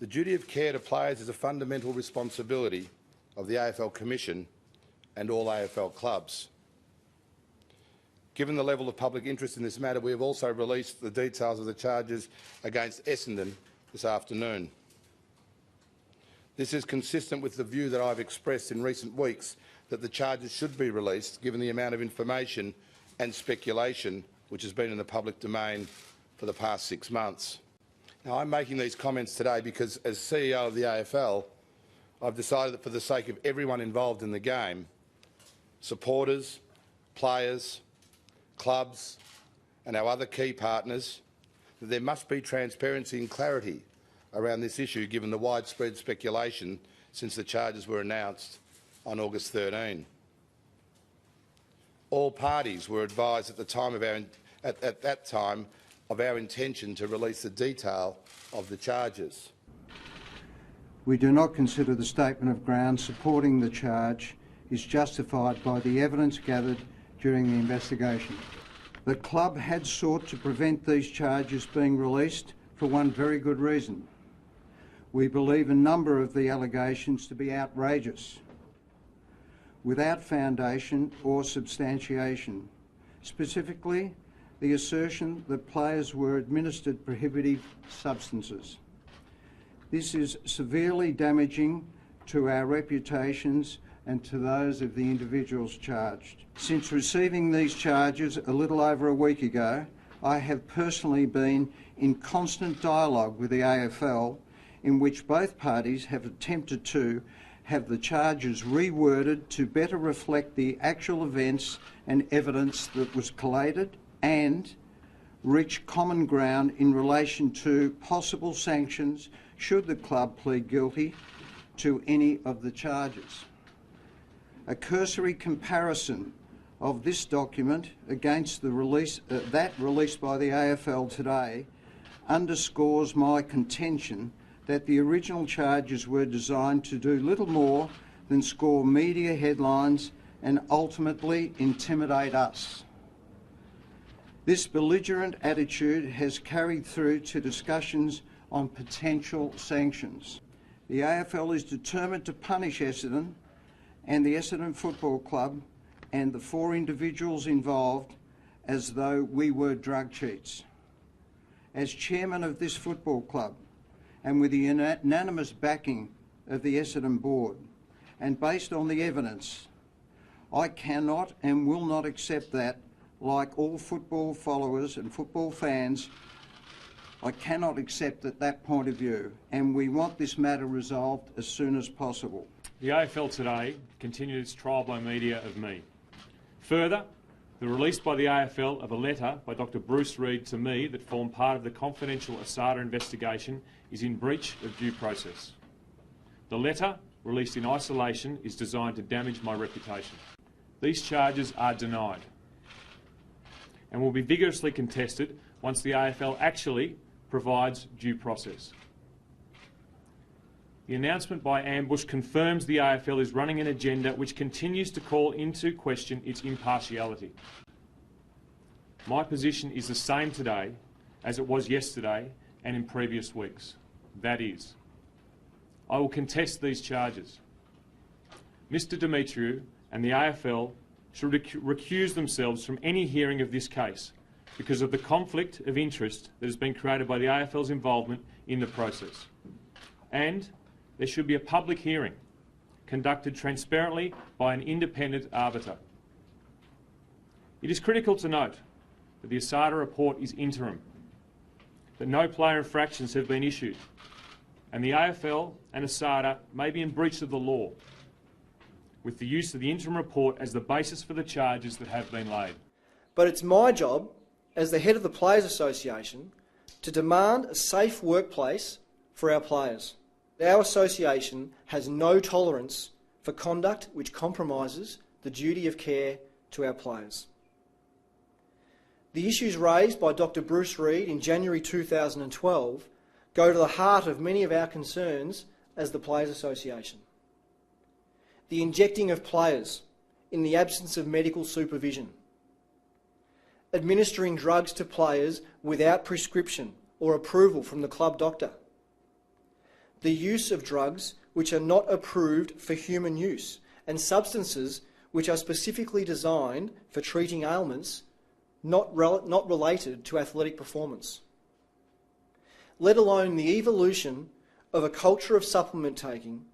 The duty of care to players is a fundamental responsibility of the AFL Commission and all AFL clubs. Given the level of public interest in this matter, we have also released the details of the charges against Essendon this afternoon. This is consistent with the view that I have expressed in recent weeks that the charges should be released, given the amount of information and speculation which has been in the public domain for the past 6 months. Now, I'm making these comments today because, as CEO of the AFL, I've decided that for the sake of everyone involved in the game, supporters, players, clubs and our other key partners, that there must be transparency and clarity around this issue, given the widespread speculation since the charges were announced on August 13. All parties were advised at that time of our intention to release the detail of the charges. We do not consider the statement of grounds supporting the charge is justified by the evidence gathered during the investigation. The club had sought to prevent these charges being released for one very good reason. We believe a number of the allegations to be outrageous, without foundation or substantiation, specifically the assertion that players were administered prohibitive substances. This is severely damaging to our reputations and to those of the individuals charged. Since receiving these charges a little over a week ago, I have personally been in constant dialogue with the AFL, in which both parties have attempted to have the charges reworded to better reflect the actual events and evidence that was collated, and reach common ground in relation to possible sanctions should the club plead guilty to any of the charges. A cursory comparison of this document against the released by the AFL today underscores my contention that the original charges were designed to do little more than score media headlines and ultimately intimidate us. This belligerent attitude has carried through to discussions on potential sanctions. The AFL is determined to punish Essendon and the Essendon Football Club and the 4 individuals involved as though we were drug cheats. As chairman of this football club, and with the unanimous backing of the Essendon board, and based on the evidence, I cannot and will not accept that, like all football followers and football fans, I cannot accept that point of view, and we want this matter resolved as soon as possible. The AFL today continued its trial by media of me. Further, the release by the AFL of a letter by Dr Bruce Reid to me that formed part of the confidential ASADA investigation is in breach of due process. The letter, released in isolation, is designed to damage my reputation. These charges are denied and will be vigorously contested once the AFL actually provides due process. The announcement by Ambush confirms the AFL is running an agenda which continues to call into question its impartiality. My position is the same today as it was yesterday and in previous weeks. That is, I will contest these charges. Mr Demetriou and the AFL should recuse themselves from any hearing of this case because of the conflict of interest that has been created by the AFL's involvement in the process. And there should be a public hearing conducted transparently by an independent arbiter. It is critical to note that the ASADA report is interim, that no player infractions have been issued, and the AFL and ASADA may be in breach of the law with the use of the interim report as the basis for the charges that have been laid. But it's my job, as the head of the Players Association, to demand a safe workplace for our players. Our association has no tolerance for conduct which compromises the duty of care to our players. The issues raised by Dr Bruce Reid in January 2012 go to the heart of many of our concerns as the Players Association. The injecting of players in the absence of medical supervision, administering drugs to players without prescription or approval from the club doctor, the use of drugs which are not approved for human use and substances which are specifically designed for treating ailments not related to athletic performance, let alone the evolution of a culture of supplement taking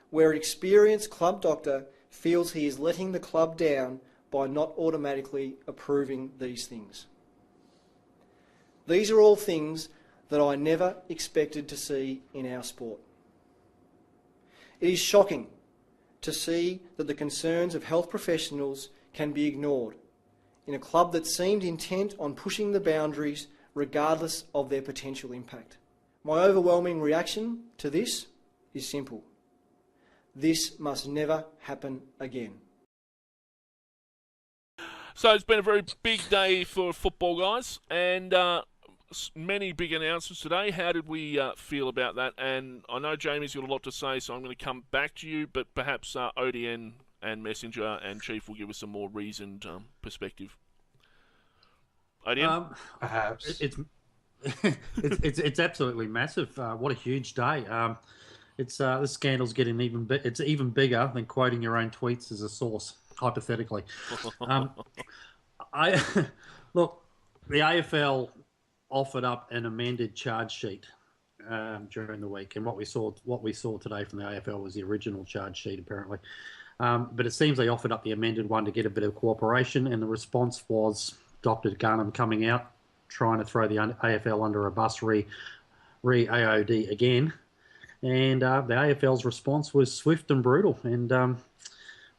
where an experienced club doctor feels he is letting the club down by not automatically approving these things. These are all things that I never expected to see in our sport. It is shocking to see that the concerns of health professionals can be ignored in a club that seemed intent on pushing the boundaries regardless of their potential impact. My overwhelming reaction to this is simple. This must never happen again. So it's been a very big day for football, guys, and many big announcements today. How did we feel about that? And I know Jamie's got a lot to say, so I'm going to come back to you, but perhaps ODN and Messenger and Chief will give us a more reasoned perspective. ODN? Perhaps. It's absolutely massive. What a huge day. This scandal's getting it's even bigger than quoting your own tweets as a source, hypothetically. Look, the AFL offered up an amended charge sheet during the week, and what we saw today from the AFL was the original charge sheet, apparently. But it seems they offered up the amended one to get a bit of cooperation, and the response was Dr. Garnham coming out, trying to throw the AFL under a bus re-AOD again. And the AFL's response was swift and brutal. And I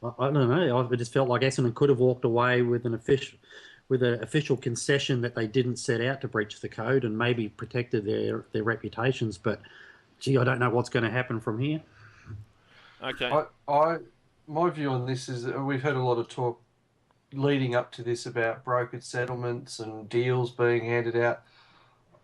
don't know, I just felt like Essendon could have walked away with an official concession that they didn't set out to breach the code and maybe protected their reputations. But, gee, I don't know what's going to happen from here. Okay. My view on this is that we've heard a lot of talk leading up to this about brokered settlements and deals being handed out.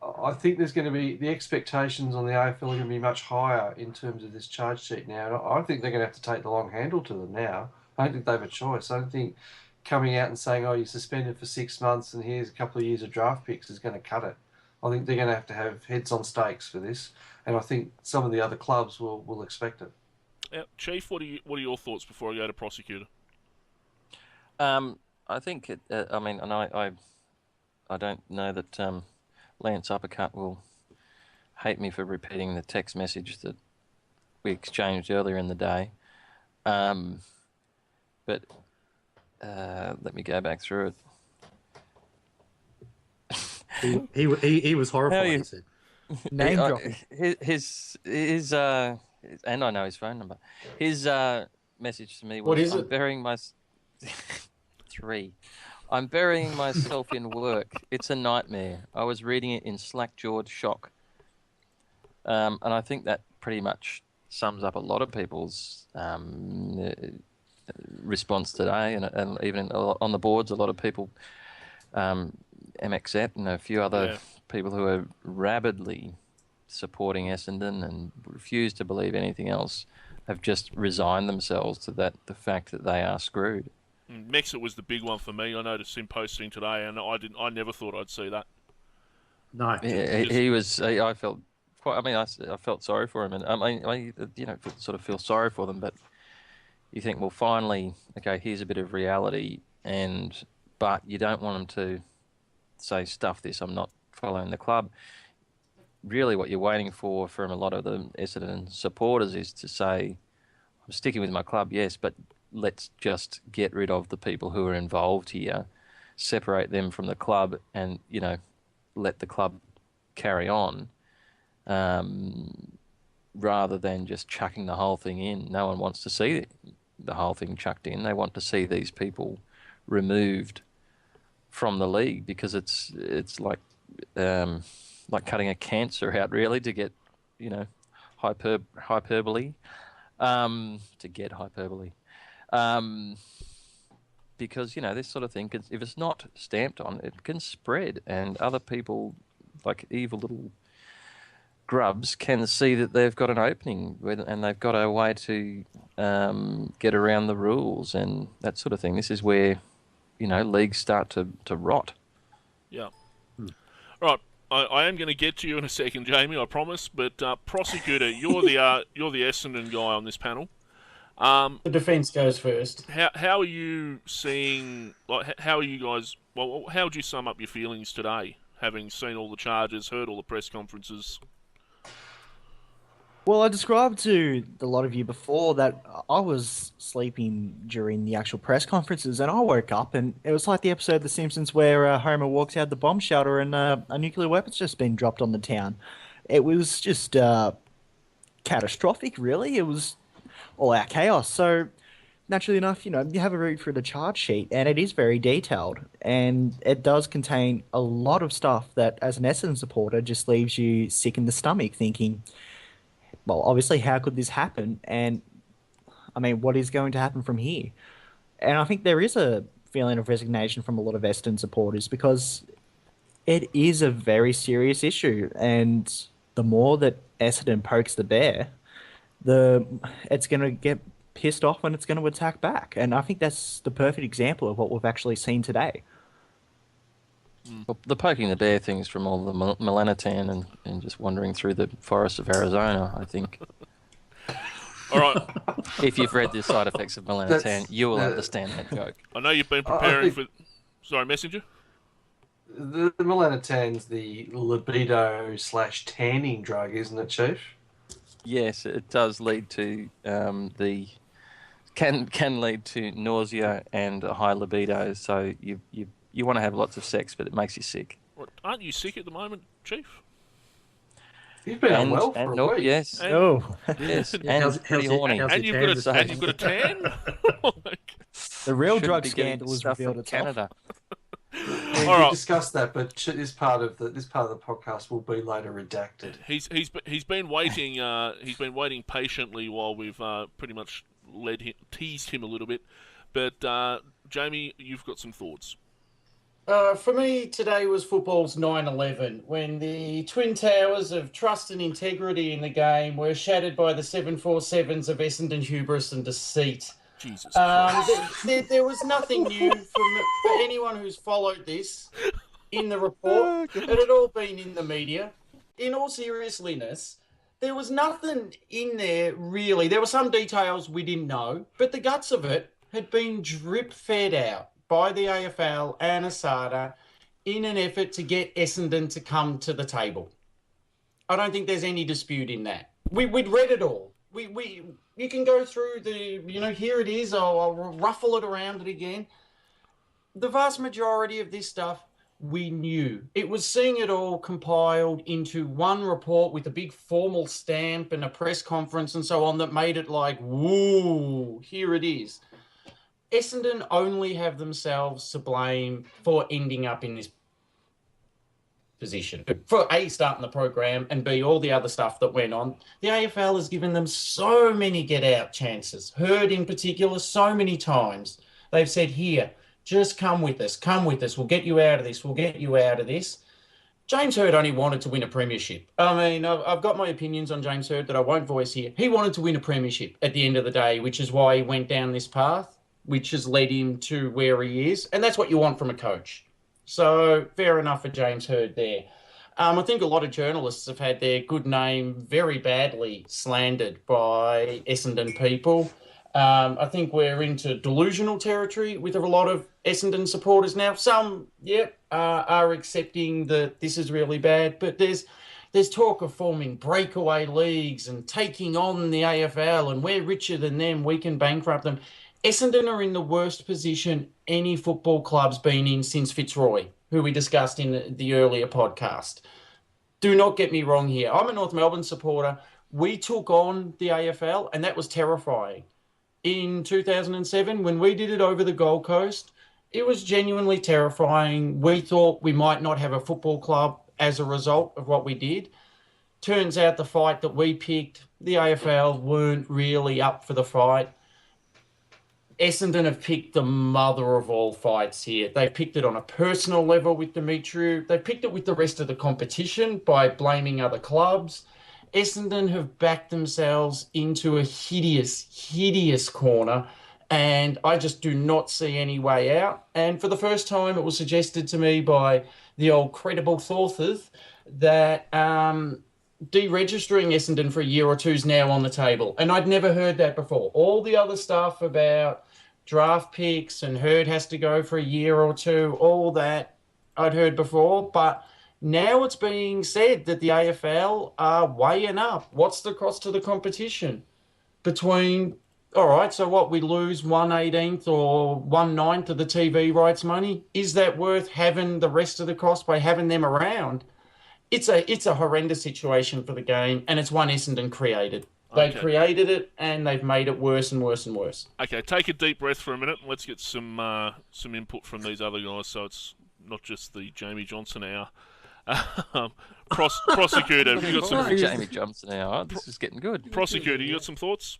I think there's going to be, the expectations on the AFL are going to be much higher in terms of this charge sheet now. I think they're going to have to take the long handle to them now. I don't think they have a choice. I don't think coming out and saying, oh, you're suspended for 6 months and here's a couple of years of draft picks is going to cut it. I think they're going to have heads on stakes for this, and I think some of the other clubs will expect it. Chief, what are your thoughts before I go to prosecutor? I think I don't know that Lance Uppercut will hate me for repeating the text message that we exchanged earlier in the day. But let me go back through it. He was horrified. He said, "Name dropping." His and I know his phone number. His message to me was, "What is it?" I'm burying myself in work. It's a nightmare. I was reading it in slack-jawed shock. And I think that pretty much sums up a lot of people's response today, and even on the boards, a lot of people, MXet and a few other people who are rabidly supporting Essendon and refuse to believe anything else, have just resigned themselves to the fact that they are screwed. Mexit was the big one for me. I noticed him posting today, and I never thought I'd see that. No, he was. I felt quite. I mean, I felt sorry for him, and I sort of feel sorry for them. But you think, well, finally, okay, here's a bit of reality, but you don't want them to say, stuff this, I'm not following the club. Really, what you're waiting for from a lot of the Essendon supporters is to say, I'm sticking with my club, yes, but let's just get rid of the people who are involved here, separate them from the club, and let the club carry on, rather than just chucking the whole thing in. No one wants to see the whole thing chucked in. They want to see these people removed from the league, because it's like cutting a cancer out, really, to get hyperbole, because this sort of thing, if it's not stamped on, it can spread, and other people, like evil little grubs, can see that they've got an opening and they've got a way to get around the rules and that sort of thing. This is where leagues start to rot. Yeah. All right. I am going to get to you in a second, Jamie. I promise. But prosecutor, you're the Essendon guy on this panel. The defence goes first. How are you seeing? Like, how are you guys? Well, how would you sum up your feelings today, having seen all the charges, heard all the press conferences? Well, I described to a lot of you before that I was sleeping during the actual press conferences, and I woke up, and it was like the episode of The Simpsons where Homer walks out the bomb shelter and a nuclear weapon's just been dropped on the town. It was just catastrophic, really. It was all-out chaos. So, naturally enough, you have a read through the charge sheet, and it is very detailed, and it does contain a lot of stuff that, as an Essendon supporter, just leaves you sick in the stomach, thinking, well, obviously, how could this happen? And, I mean, what is going to happen from here? And I think there is a feeling of resignation from a lot of Essendon supporters because it is a very serious issue. And the more that Essendon pokes the bear, it's going to get pissed off and it's going to attack back. And I think that's the perfect example of what we've actually seen today. Well, the poking the bear things from all the melanotan and just wandering through the forests of Arizona, I think. All right. If you've read the side effects of melanotan, you will understand that joke. I know you've been preparing for... Sorry, Messenger? The melanotan's the libido/tanning drug, isn't it, Chief? Yes, it does lead to can lead to nausea and a high libido. So you want to have lots of sex, but it makes you sick. What, aren't you sick at the moment, Chief? You've been unwell for a week. Yes. Yes. And pretty horny. And you've got a tan? The real drug scandal was revealed at Canada. We discussed that, but this part of the podcast will be later redacted. He's been waiting. He's been waiting patiently while we've pretty much teased him a little bit. But Jamie, you've got some thoughts. For me, today was football's 9/11, when the twin towers of trust and integrity in the game were shattered by the 747s of Essendon hubris and deceit. Jesus there was nothing new for anyone who's followed this in the report. It had all been in the media. In all seriousness, there was nothing in there, really. There were some details we didn't know, but the guts of it had been drip-fed out by the AFL and ASADA in an effort to get Essendon to come to the table. I don't think there's any dispute in that. We'd read it all. You can go through here it is, I'll ruffle it around it again. The vast majority of this stuff we knew. It was seeing it all compiled into one report with a big formal stamp and a press conference and so on that made it like, woo, here it is. Essendon only have themselves to blame for ending up in this position. For A, starting the program, and B, all the other stuff that went on. The AFL has given them so many get-out chances. Hurd in particular, so many times. They've said, here, just come with us, we'll get you out of this, James Hurd only wanted to win a premiership. I mean, I've got my opinions on James Hurd that I won't voice here. He wanted to win a premiership at the end of the day, which is why he went down this path, which has led him to where he is. And that's what you want from a coach. So fair enough for James Hurd there. I think a lot of journalists have had their good name very badly slandered by Essendon people. I think we're into delusional territory with a lot of Essendon supporters now. Some, are accepting that this is really bad, but there's talk of forming breakaway leagues and taking on the AFL, and we're richer than them, we can bankrupt them. Essendon are in the worst position any football club's been in since Fitzroy, who we discussed in the earlier podcast. Do not get me wrong here. I'm a North Melbourne supporter. We took on the AFL, and that was terrifying. In 2007, when we did it over the Gold Coast, it was genuinely terrifying. We thought we might not have a football club as a result of what we did. Turns out the fight that we picked, the AFL weren't really up for the fight. Essendon have picked the mother of all fights here. They've picked it on a personal level with Demetriou. They've picked it with the rest of the competition by blaming other clubs. Essendon have backed themselves into a hideous, hideous corner, and I just do not see any way out. And for the first time, it was suggested to me by the old credible sources that deregistering Essendon for a year or two is now on the table. And I'd never heard that before. All the other stuff about draft picks and Herd has to go for a year or two, all that I'd heard before. But now it's being said that the AFL are weighing up what's the cost to the competition between, all right, so what, we lose 1/18 or 1/9 of the TV rights money? Is that worth having the rest of the cost by having them around? It's a horrendous situation for the game, and it's one Essendon created. They created it, and they've made it worse and worse and worse. Okay, take a deep breath for a minute, and let's get some input from these other guys, so it's not just the Jamie Johnson hour. Prosecutor, you got some... Jamie Johnson hour. This is getting good. Prosecutor, you got some thoughts?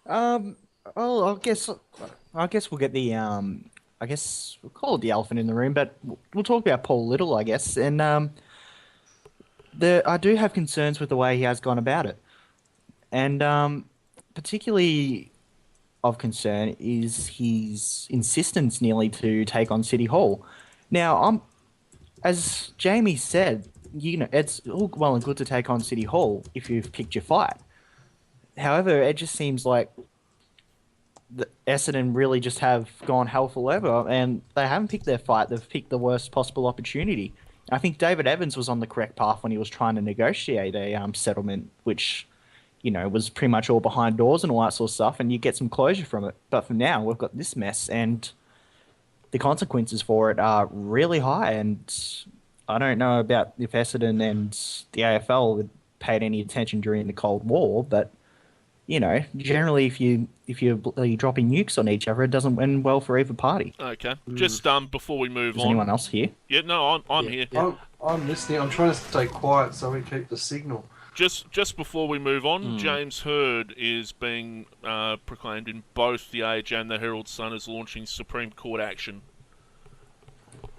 Well, I guess we'll get the I guess we'll call it the elephant in the room, but we'll talk about Paul Little, I guess. And I do have concerns with the way he has gone about it, and particularly of concern is his insistence nearly to take on City Hall. Now, as Jamie said, it's all well and good to take on City Hall if you've picked your fight. However, it just seems like the Essendon really just have gone hell for leather, and they haven't picked their fight. They've picked the worst possible opportunity. I think David Evans was on the correct path when he was trying to negotiate a settlement, which, was pretty much all behind doors and all that sort of stuff, and you get some closure from it. But for now, we've got this mess, and the consequences for it are really high, and I don't know about if Essendon and the AFL had paid any attention during the Cold War, but generally, if you're dropping nukes on each other, it doesn't end well for either party. Okay. Just before we move on. Is anyone else here? Yeah, no, I'm here. Yeah. I'm listening. I'm trying to stay quiet so we keep the signal. Just before we move on, James Herd is being proclaimed in both the Age and the Herald Sun as launching Supreme Court action.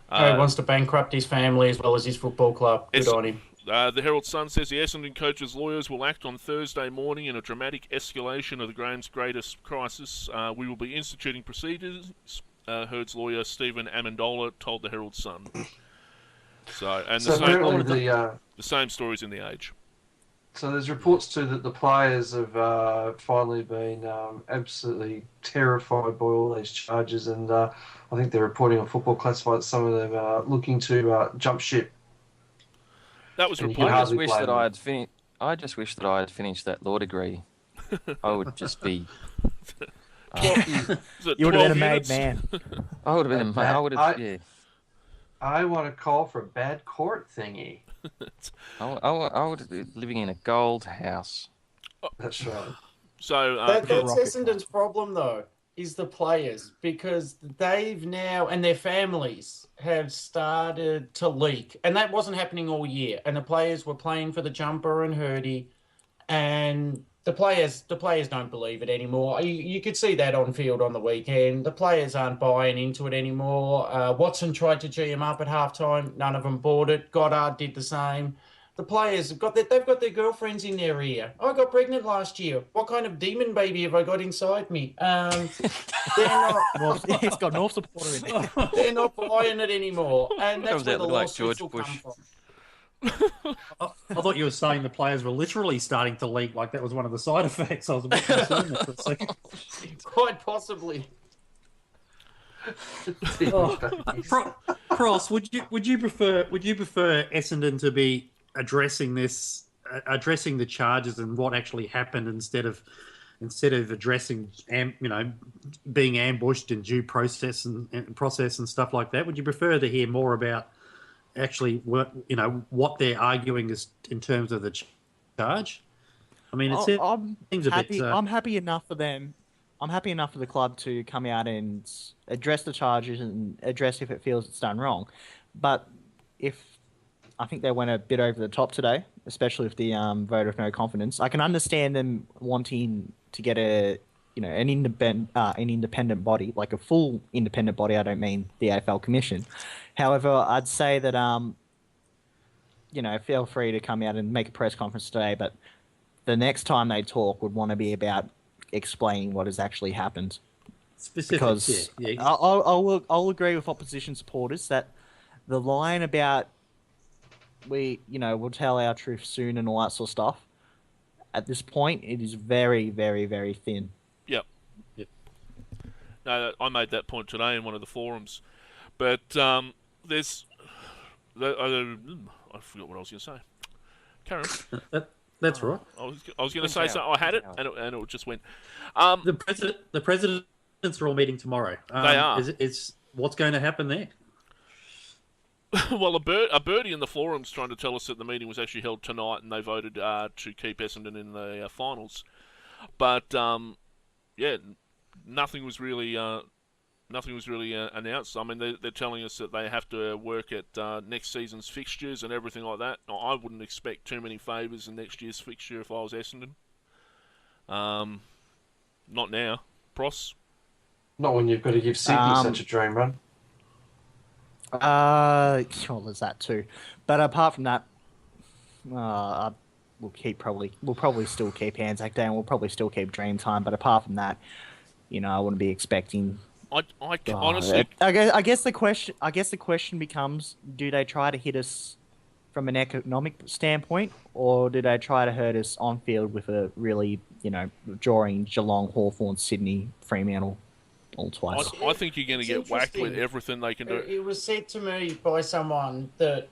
He wants to bankrupt his family as well as his football club. Good on him. The Herald Sun says the Essendon coach's lawyers will act on Thursday morning in a dramatic escalation of the game's greatest crisis. We will be instituting procedures, Herd's lawyer Stephen Amendola told the Herald Sun. The same stories in the Age. So there's reports too that the players have finally been absolutely terrified by all these charges, and I think they're reporting on Football Classified that some of them are looking to jump ship. That was reported. I just wish that I had finished that law degree. I would just be. You would have been a made man. I would have been. I would have. Yeah. I want to call for a bad court thingy. I would be living in a gold house. That's right. So that's Essendon's problem, though, is the players, because they've now, and their families have started to leak, and that wasn't happening all year. And the players were playing for the jumper and Hurdy, and the players don't believe it anymore. You could see that on field on the weekend. The players aren't buying into it anymore. Watson tried to G him up at halftime. None of them bought it. Goddard did the same. The players they've got their girlfriends in their ear. I got pregnant last year. What kind of demon baby have I got inside me? They're not. It's got North supporter in there. They're not buying it anymore, and that's where the lawsuits will come from. I thought you were saying the players were literally starting to leak, like that was one of the side effects. I was a bit concerned there for a second. Quite possibly. Cross, would you prefer Essendon to be addressing the charges and what actually happened instead of addressing being ambushed in due process and stuff like that? Would you prefer to hear more about actually what they're arguing is in terms of the charge? I mean, I'm happy enough for them. I'm happy enough for the club to come out and address the charges and address if it feels it's done wrong. But I think they went a bit over the top today, especially with the vote of no confidence. I can understand them wanting to get an independent body, like a full independent body. I don't mean the AFL Commission. However, I'd say that feel free to come out and make a press conference today, but the next time they talk would want to be about explaining what has actually happened. Specifics, because I'll agree with opposition supporters that the line about we'll tell our truth soon and all that sort of stuff. At this point, it is very, very, very thin. Yep. Yep. No, I made that point today in one of the forums. But there's... I forgot what I was going to say. Karen. That's right. I was going to say something. I had it, and it just went. The presidents are all meeting tomorrow. They are. Is what's going to happen there? Well, a birdie in the forum's trying to tell us that the meeting was actually held tonight, and they voted to keep Essendon in the finals. But nothing was really announced. I mean, they're telling us that they have to work at next season's fixtures and everything like that. I wouldn't expect too many favours in next year's fixture if I was Essendon. Not now. Pross? Not when you've got to give Sydney such a dream run. Well, there's that too. But apart from that, we'll probably still keep Anzac Day, and we'll probably still keep Dreamtime. But apart from that, I wouldn't be expecting. Honestly, I guess the question becomes: do they try to hit us from an economic standpoint, or do they try to hurt us on field with a really, drawing Geelong, Hawthorn, Sydney, Fremantle all twice? I think you're going to get whacked with everything they can do. It was said to me by someone that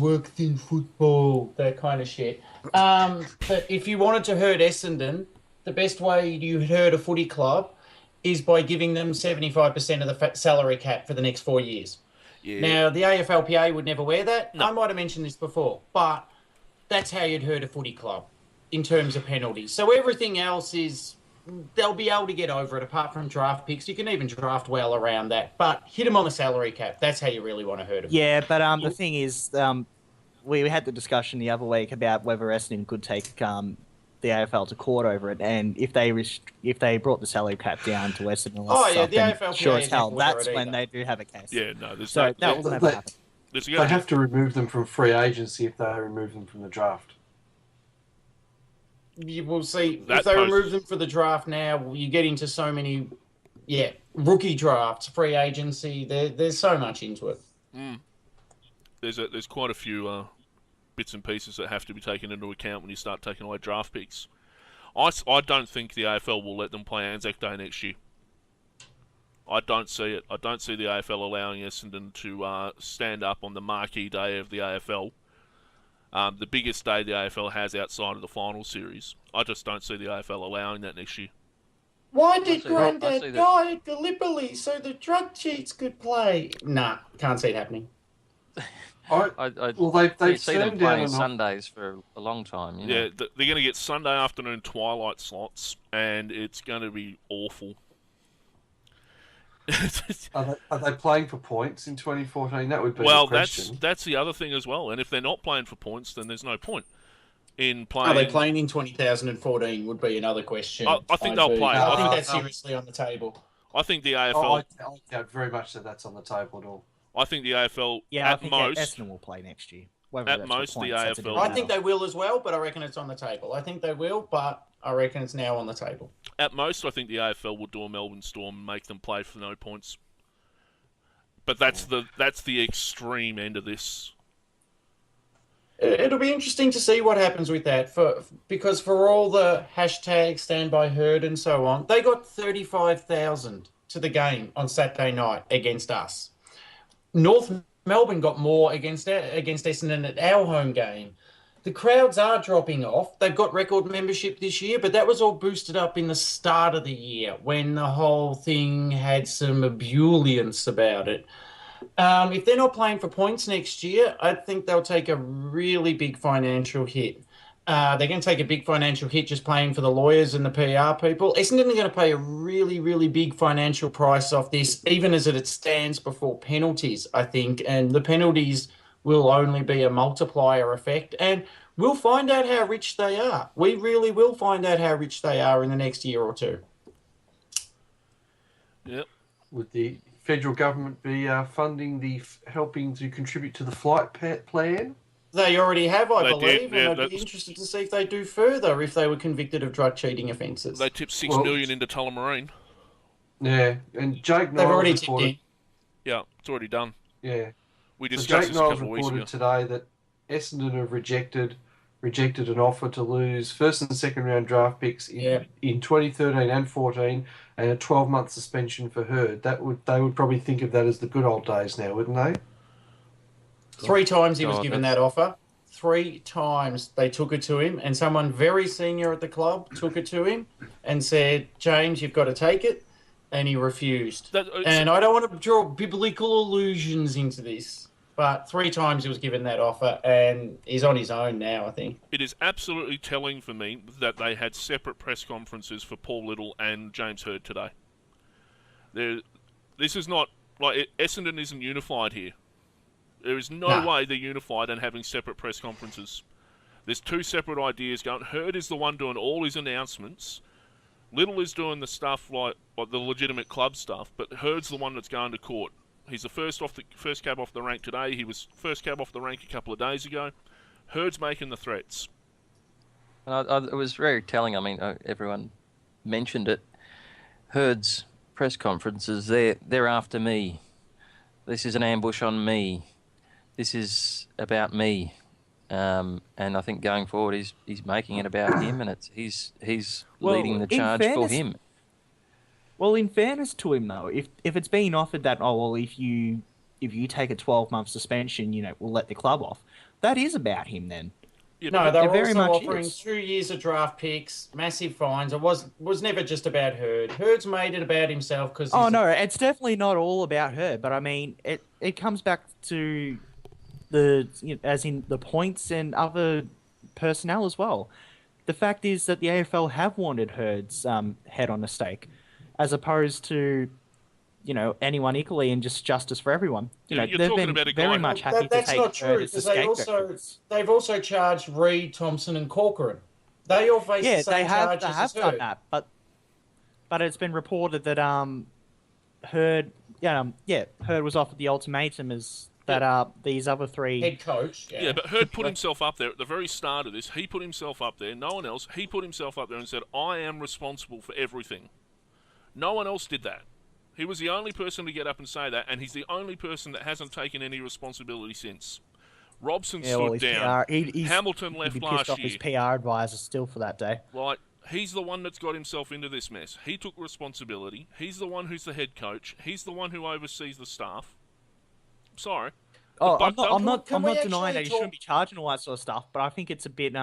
worked in football, that kind of shit. That if you wanted to hurt Essendon, the best way you hurt a footy club is by giving them 75% of the salary cap for the next 4 years. Yeah. Now, the AFLPA would never wear that. No. I might have mentioned this before, but that's how you'd hurt a footy club in terms of penalties. So everything else is... they'll be able to get over it, apart from draft picks. You can even draft well around that. But hit them on the salary cap. That's how you really want to hurt them. Yeah, but the thing is, we had the discussion the other week about whether Essendon could take the AFL to court over it, and if they brought the salary cap down to Essendon, the AFLPA sure as hell, isn't that's either. when they do have a case. Yeah, no, there's so that will never happen. They have to remove them from free agency if they remove them from the draft. You will see if they remove them for the draft now. You get into so many, rookie drafts, free agency. There's so much into it. There's quite a few bits and pieces that have to be taken into account when you start taking away draft picks. I don't think the AFL will let them play Anzac Day next year. I don't see it. I don't see the AFL allowing Essendon to stand up on the marquee day of the AFL. The biggest day the AFL has outside of the final series. I just don't see the AFL allowing that next year. Why did Grandad die at Gallipoli so the drug cheats could play? Nah, can't see it happening. They've seen them playing Sundays for a long time. Yeah, they're going to get Sunday afternoon twilight slots, and it's going to be awful. Are they playing for points in 2014? That would be the question. That's the other thing as well. And if they're not playing for points, then there's no point in playing. Are they playing in 2014? Would be another question. I think they'll play. I think that's seriously on the table. I think the AFL. I doubt very much that's on the table at all. I think the AFL. Yeah, at I think most, Essendon will play next year. At most, the AFL. I think they will as well, but I reckon it's on the table. I think they will, but I reckon it's now on the table. At most, I think the AFL will do a Melbourne Storm and make them play for no points. But that's the extreme end of this. It'll be interesting to see what happens with that, because for all the hashtag stand by herd and so on, they got 35,000 to the game on Saturday night against us. North Melbourne got more against Essendon at our home game. The crowds are dropping off. They've got record membership this year, but that was all boosted up in the start of the year when the whole thing had some ebullience about it. If they're not playing for points next year, I think they'll take a really big financial hit. They're going to take a big financial hit just paying for the lawyers and the PR people. Essendon are going to pay a really, really big financial price off this, even as it stands before penalties, I think. And the penalties will only be a multiplier effect. And we'll find out how rich they are. We really will find out how rich they are in the next year or two. Yep. Would the federal government be funding helping to contribute to the flight plan? They already have, I believe, yeah, and I'd be interested to see if they do further if they were convicted of drug cheating offences. They tipped $6 million into Tullamarine. Yeah, and Jake Niles They've already tipped in. Yeah, it's already done. Yeah. We So discussed Jake this a Niles couple of weeks ago. reported today that Essendon have rejected an offer to lose first and second round draft picks in 2013 and 14, and a 12-month suspension for Hurd. They would probably think of that as the good old days now, wouldn't they? 3 times he was God, given that's- that offer. 3 times they took it to him, and someone very senior at the club took it to him and said, "James, you've got to take it," and he refused. And I don't want to draw biblical allusions into this, but 3 times he was given that offer, and he's on his own now, I think. It is absolutely telling for me that they had separate press conferences for Paul Little and James Hurd today. This is not like Essendon isn't unified here. There is no way they're unified and having separate press conferences. There's 2 separate ideas going. Hurd is the one doing all his announcements. Little is doing the stuff like the legitimate club stuff, but Hurd's the one that's going to court. He's the first cab off the rank today. He was first cab off the rank a couple of days ago. Hurd's making the threats. It was very telling. I mean, everyone mentioned it. Hurd's press conferences, they're after me. This is an ambush on me. This is about me. And I think going forward, he's making it about him, and he's leading the charge for him. Well, in fairness to him, though, if it's been offered that, if you take a 12-month suspension, we'll let the club off. That is about him then. Yeah, no, they were very also much offering is. 2 years of draft picks, massive fines. It was never just about Hurd. Hurd's made it about himself because. Oh no, it's definitely not all about her. But I mean, it comes back to as in the points and other personnel as well. The fact is that the AFL have wanted Hurd's head on a stake, as opposed to anyone equally and just justice for everyone. You're they've talking been about a guy. very much happy to That's take not true Hurd as the because scapegoat. they've also charged Reid, Thompson, and Corcoran. They all face the same charges they have as done Hurd. that, but it's been reported that Hurd was offered the ultimatum as that these other 3 Head coach. Yeah, but Hurd put himself up there at the very start of this. He put himself up there. No one else. He put himself up there and said, "I am responsible for everything." No one else did that. He was the only person to get up and say that, and he's the only person that hasn't taken any responsibility since. Robson stood down. Hamilton left he'd be last pissed off year. his PR advisor still for that day. Like, he's the one that's got himself into this mess. He took responsibility. He's the one who's the head coach. He's the one who oversees the staff. Sorry. I'm not Can we denying that actually he shouldn't be charging all that sort of stuff, but I think it's a bit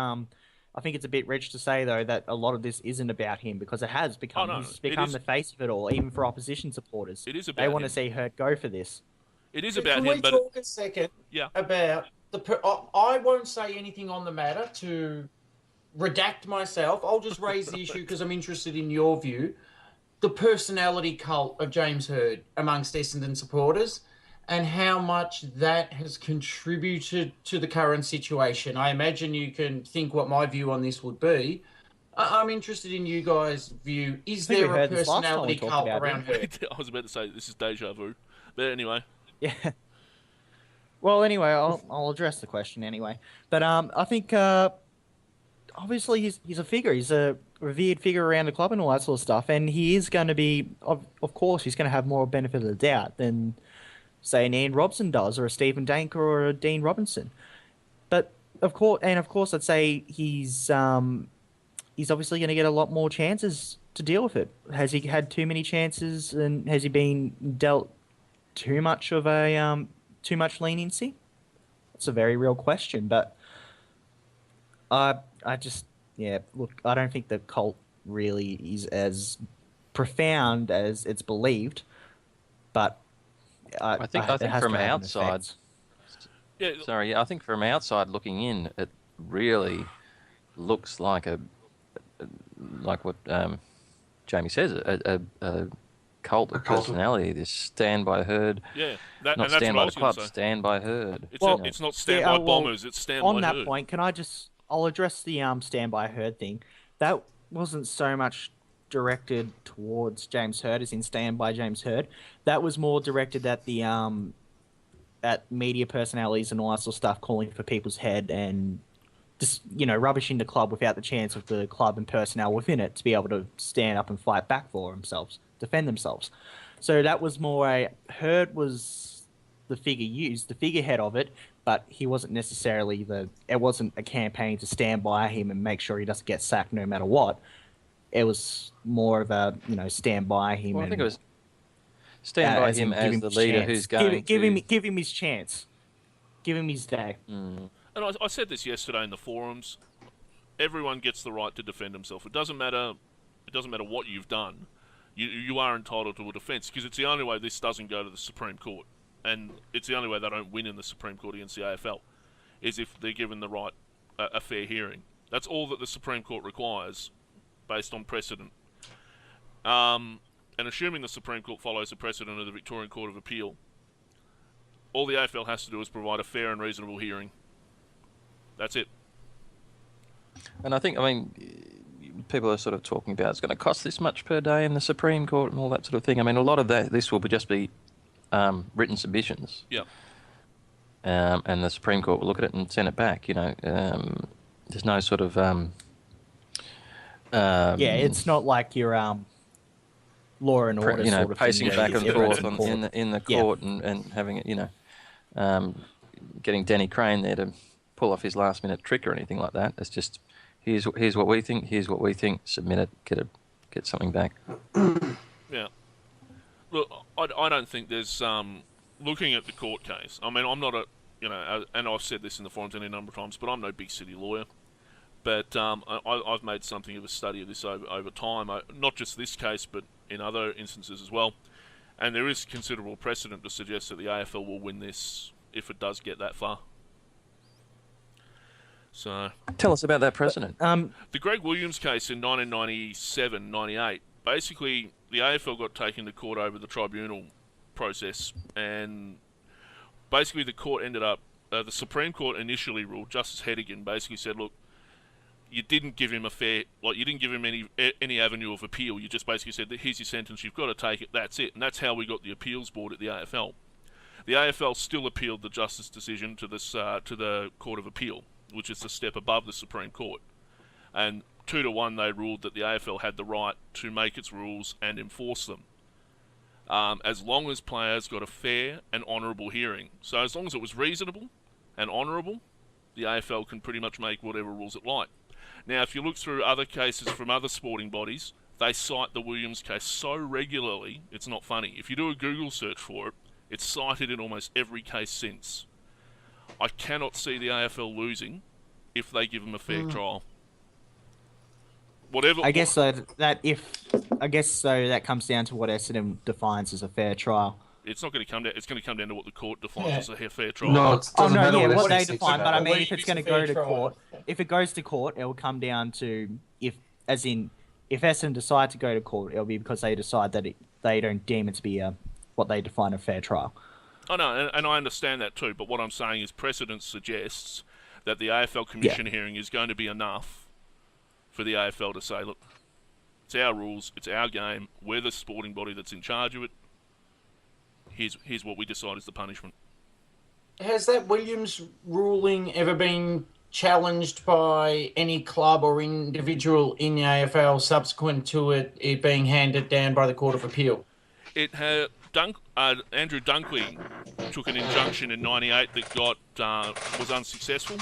rich to say though that a lot of this isn't about him because it has become he's become the face of it all, even for opposition supporters. It is about they want him. to see Hurt go for this. It is about Can him, we but talk a second about I won't say anything on the matter to redact myself. I'll just raise the issue because I'm interested in your view. The personality cult of James Hurd amongst Essendon supporters and how much that has contributed to the current situation. I imagine you can think what my view on this would be. I'm interested in you guys' view. Is there a personality cult around Hurd? I was about to say this is deja vu. But anyway. Yeah. Well, anyway, I'll address the question anyway. But I think obviously he's a figure. He's a revered figure around the club and all that sort of stuff. And he is going to be, of course, he's going to have more benefit of the doubt than, say, an Ian Robson does, or a Stephen Danker, or a Dean Robinson. But of course, I'd say he's obviously going to get a lot more chances to deal with it. Has he had too many chances, and has he been dealt too much leniency? It's a very real question, but I don't think the cult really is as profound as it's believed, but I think from outside. I think from outside looking in, it really looks like what Jamie says, a cult of personality. This stand by Hurd. Yeah, not stand by the club, stand by Hurd. It's not stand by Bombers, it's stand by Hurd. On that point, I'll address the stand by Hurd thing. That wasn't so much directed towards James Hurd as in stand by James Hurd. That was more directed at the at media personalities and all that sort of stuff, calling for people's head and just rubbishing the club without the chance of the club and personnel within it to be able to stand up and fight back for themselves, defend themselves. So that was more Hurd was the figure used, the figurehead of it, but he wasn't necessarily it wasn't a campaign to stand by him and make sure he doesn't get sacked no matter what. It was more of a, stand by him. Well, I think it was stand by him as the leader who's going to... Give him his chance. Give him his day. And I said this yesterday in the forums. Everyone gets the right to defend himself. It doesn't matter what you've done. You are entitled to a defence, because it's the only way this doesn't go to the Supreme Court. And it's the only way they don't win in the Supreme Court against the AFL, is if they're given the right, a fair hearing. That's all that the Supreme Court requires, based on precedent. And assuming the Supreme Court follows the precedent of the Victorian Court of Appeal, all the AFL has to do is provide a fair and reasonable hearing. That's it. And I think, people are sort of talking about it's going to cost this much per day in the Supreme Court and all that sort of thing. A lot of this will just be written submissions. Yeah. And the Supreme Court will look at it and send it back. There's no sort of... it's not like your law and order sort of pacing thing. back and forth in the court and having it, getting Danny Crane there to pull off his last-minute trick or anything like that. It's just, here's what we think, submit it, get something back. Yeah. Look, I don't think there's, looking at the court case, I'm not and I've said this in the forums any number of times, but I'm no big city lawyer. But I've made something of a study of this over time, not just this case, but in other instances as well. And there is considerable precedent to suggest that the AFL will win this if it does get that far. So, tell us about that precedent. The Greg Williams case in 1997-98, basically the AFL got taken to court over the tribunal process, and basically the court ended up, the Supreme Court initially ruled, Justice Hedigan basically said, look, you didn't give him you didn't give him any avenue of appeal. You just basically said that here's your sentence, you've got to take it, that's it. And that's how we got the appeals board at the AFL. The AFL still appealed the Justice decision to the Court of Appeal, which is a step above the Supreme Court. And 2-1 they ruled that the AFL had the right to make its rules and enforce them, as long as players got a fair and honourable hearing. So as long as it was reasonable and honourable, the AFL can pretty much make whatever rules it like. Now, if you look through other cases from other sporting bodies, they cite the Williams case so regularly, it's not funny. If you do a Google search for it, it's cited in almost every case since. I cannot see the AFL losing if they give them a fair trial. I guess so. That comes down to what Essendon defines as a fair trial. It's not going to come down. It's going to come down to what the court defines as a fair trial. No, what they define. But I mean, if it's going to go to court, if it goes to court, it will come down to if Essendon decide to go to court, it'll be because they decide that they don't deem it to be what they define a fair trial. I know, and I understand that too. But what I'm saying is, precedent suggests that the AFL Commission hearing is going to be enough for the AFL to say, look, it's our rules, it's our game, we're the sporting body that's in charge of it. Here's what we decide is the punishment. Has that Williams ruling ever been challenged by any club or individual in the AFL subsequent to it being handed down by the Court of Appeal? It had Andrew Dunkley took an injunction in '98 that was unsuccessful.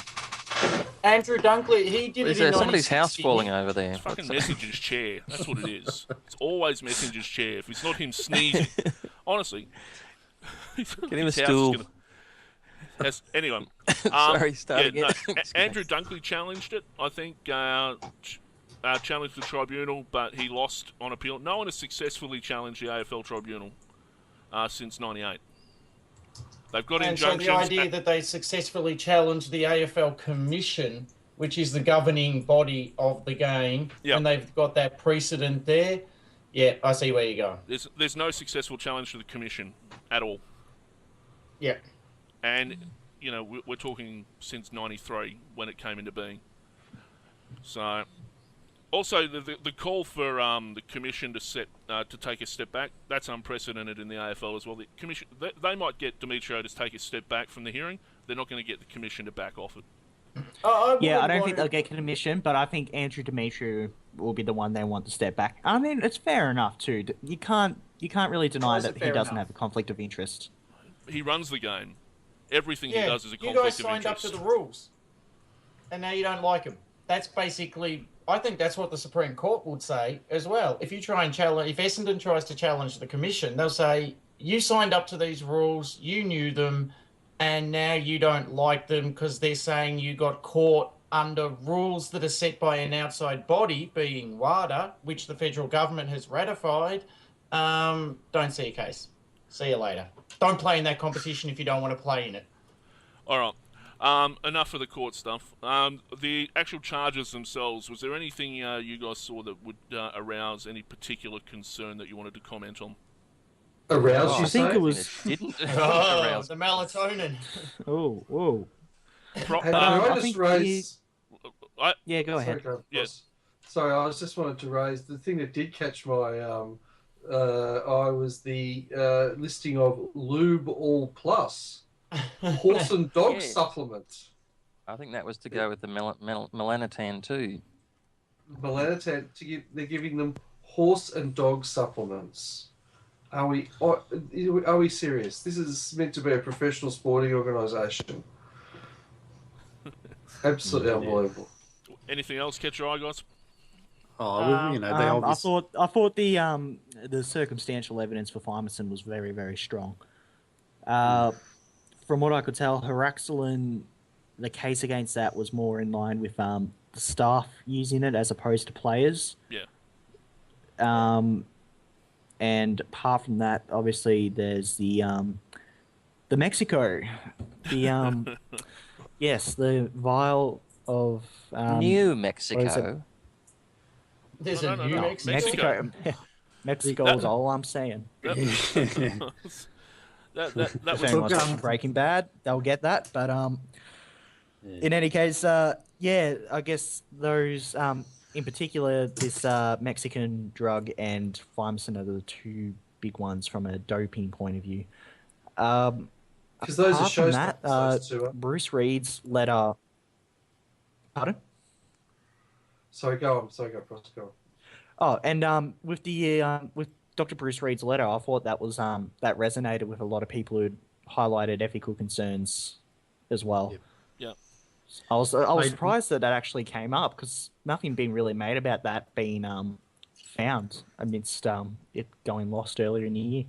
Andrew Dunkley, he did Is it in there somebody's house falling over there? It's fucking Messenger's chair. That's what it is. It's always Messenger's chair. If it's not him sneezing, honestly. Get him a stool. Anyway. Sorry, start again. Andrew Dunkley challenged it, I think, challenged the tribunal, but he lost on appeal. No one has successfully challenged the AFL tribunal since '98. They've got injunctions. So the idea that they successfully challenged the AFL Commission, which is the governing body of the game, and they've got that precedent there. Yeah, I see where you're going. There's no successful challenge to the Commission at all. Yeah. And, we're talking since '93 when it came into being. So, also the call for the Commission to take a step back, that's unprecedented in the AFL as well. The Commission, they might get Demetrio to take a step back from the hearing. They're not going to get the Commission to back off it. I don't think they'll get Commission, but I think Andrew Demetrio will be the one they want to step back. I mean, it's fair enough too. You can't really deny that he doesn't have a conflict of interest. he runs the game. Everything he Yeah, does is a you guys conflict of signed up interest. to the rules, and now you don't like them. That's basically, I think that's what the Supreme Court would say as well. If you try and challenge, if Essendon tries to challenge the commission, they'll say, you signed up to these rules, you knew them, and now you don't like them because they're saying you got caught under rules that are set by an outside body, being WADA, which the federal government has ratified. Don't see a case. See you later. Don't play in that competition if you don't want to play in it. All right. Enough of the court stuff. The actual charges themselves, was there anything you guys saw that would arouse any particular concern that you wanted to comment on? Aroused, you I think say? it was. Didn't Oh, arouse. the melatonin. Oh, whoa. Hey, can I I just think raise... Yeah, go ahead. Sorry, Yes. Sorry, I just wanted to raise the thing that did catch my eye was the listing of Lube All Plus, horse and dog Yes. supplement. I think that was to go with the melanotan too. Melanotan, they're giving them horse and dog supplements. Are we serious? This is meant to be a professional sporting organisation. Absolutely unbelievable. Anything else catch your eye, guys? Oh, well, you know, they I obviously... thought the circumstantial evidence for Fimerson was very, very strong. From what I could tell, Haraxilin, the case against that was more in line with the staff using it as opposed to players. Yeah. And apart from that, obviously there's the Mexico, the yes, the vial of New Mexico. There's No, a no, new no. Mexico. Mexico is all I'm saying. that If was anyone's watching Breaking Bad, they'll get that. But in any case, yeah, I guess those in particular, this Mexican drug and Fimerson are the two big ones from a doping point of view. Because those are Apart from shows. that, Bruce Reed's letter. Pardon? Sorry, go on. Pross, go on. Oh, and with Dr. Bruce Reed's letter, I thought that was that resonated with a lot of people who highlighted ethical concerns as well. Yep. Yep. I was surprised that actually came up because nothing being really made about that being found amidst it going lost earlier in the year.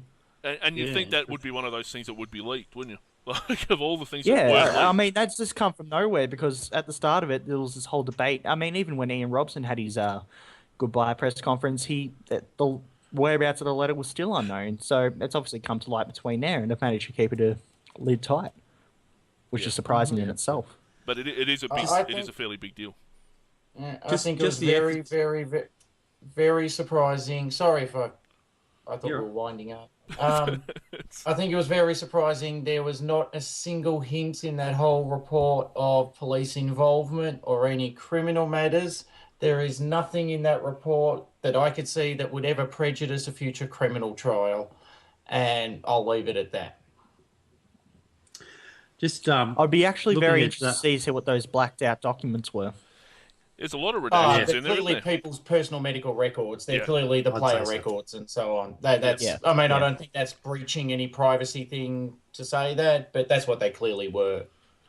And you'd think that would be one of those things that would be leaked, wouldn't you? Like, of all the things that Yeah, were leaked. I mean, that's just come from nowhere because at the start of it, there was this whole debate. I mean, even when Ian Robson had his goodbye press conference, the whereabouts of the letter was still unknown. So it's obviously come to light between there, and they've managed to keep it a lid tight, which is surprising in itself. But it is a big, think- it is a fairly big deal. Yeah, I Just- think it was just the very, efforts. very, very, very surprising. Sorry if I thought we were winding up. I think it was very surprising there was not a single hint in that whole report of police involvement or any criminal matters. There is nothing in that report that I could see that would ever prejudice a future criminal trial, and I'll leave it at that. Just I'd be actually looking very at interested to see what those blacked out documents were. There's a lot of redactions They're in there, isn't clearly there? people's personal medical records. They're Yeah. clearly the I'd player say so. records and so on. That's. Yeah. I mean, I Yeah. don't think that's breaching any privacy thing to say that, but that's what they clearly were.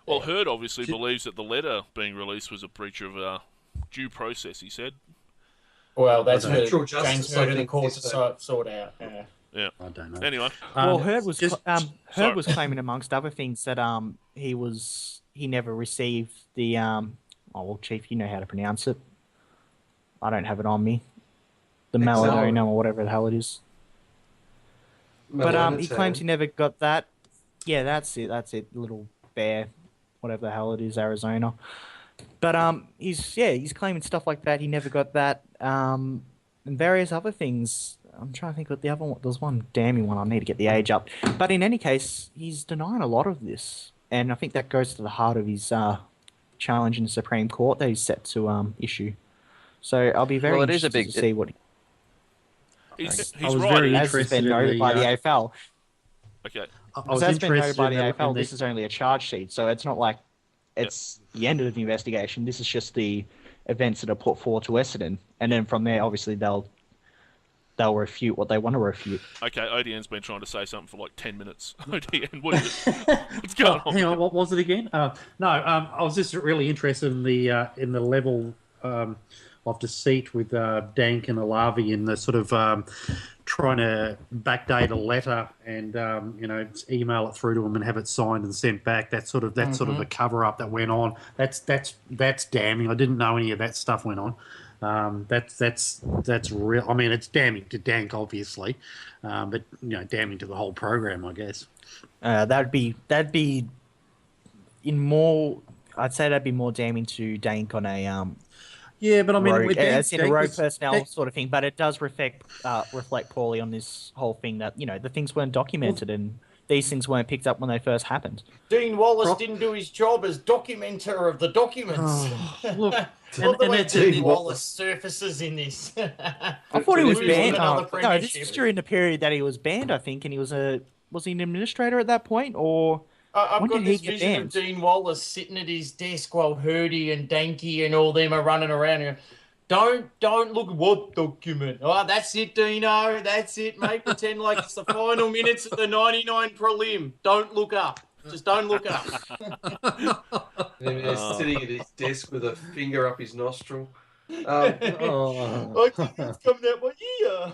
Well, Heard obviously believes that the letter being released was a breach of due process, he said. Well, that's I what don't- Natural James justice, I Heard and the think, courts is have sort out. Yeah. I don't know. Anyway, Well, Heard was just- Heard sorry. was claiming, amongst other things, that he never received the oh well, Chief, you know how to pronounce it. I don't have it on me. The melanoma or whatever the hell it is. But he claims he never got that. Yeah, that's it. That's it. Little bear, whatever the hell it is, Arizona. But he's claiming stuff like that. He never got that. And various other things. I'm trying to think what the other one. There's one damning one. I need to get the age up. But in any case, he's denying a lot of this, and I think that goes to the heart of his challenge in the Supreme Court that he's set to issue. So I'll be very Well, it is a interested big- to see what he's I was right. very it has is- interested been in noted the, by the AFL. Okay. I As was has been noted interested by in the the, AFL, in the, this is only a charge sheet, so it's not like it's the end of the investigation. This is just the events that are put forward to Essendon, and then from there, obviously, they'll they'll refute what they want to refute. Okay, ODN's been trying to say something for like 10 minutes. ODN, what is it? What's going on? Hang on, what was it again? I was just really interested in the level of deceit with Dank and Alavi in the sort of trying to backdate a letter and email it through to them and have it signed and sent back. That's sort of a cover up that went on. That's damning. I didn't know any of that stuff went on. That's real. I mean, it's damning to Dank, obviously, but damning to the whole program, I guess. That'd be in more. I'd say that'd be more damning to Dank on a yeah, but I mean, rogue, as in a rogue was, personnel sort of thing. But it does reflect poorly on this whole thing that the things weren't documented and these things weren't picked up when they first happened. Dean Wallace didn't do his job as documenter of the documents. Look, Love the way Dean Wallace surfaces in this. I thought he was Losing banned. another No, this premiership. is during the period that he was banned, I think, and he was he an administrator at that point, or I've when got did he this get vision of banned? Dean Wallace sitting at his desk while Hurdy and Danky and all them are running around and don't look at what document. Oh, that's it, Dino. That's it, mate. Pretend like it's the final minutes of the 99 prelim. Don't look up. Just don't look up. And he's sitting at his desk with a finger up his nostril. I think it's coming out my ear.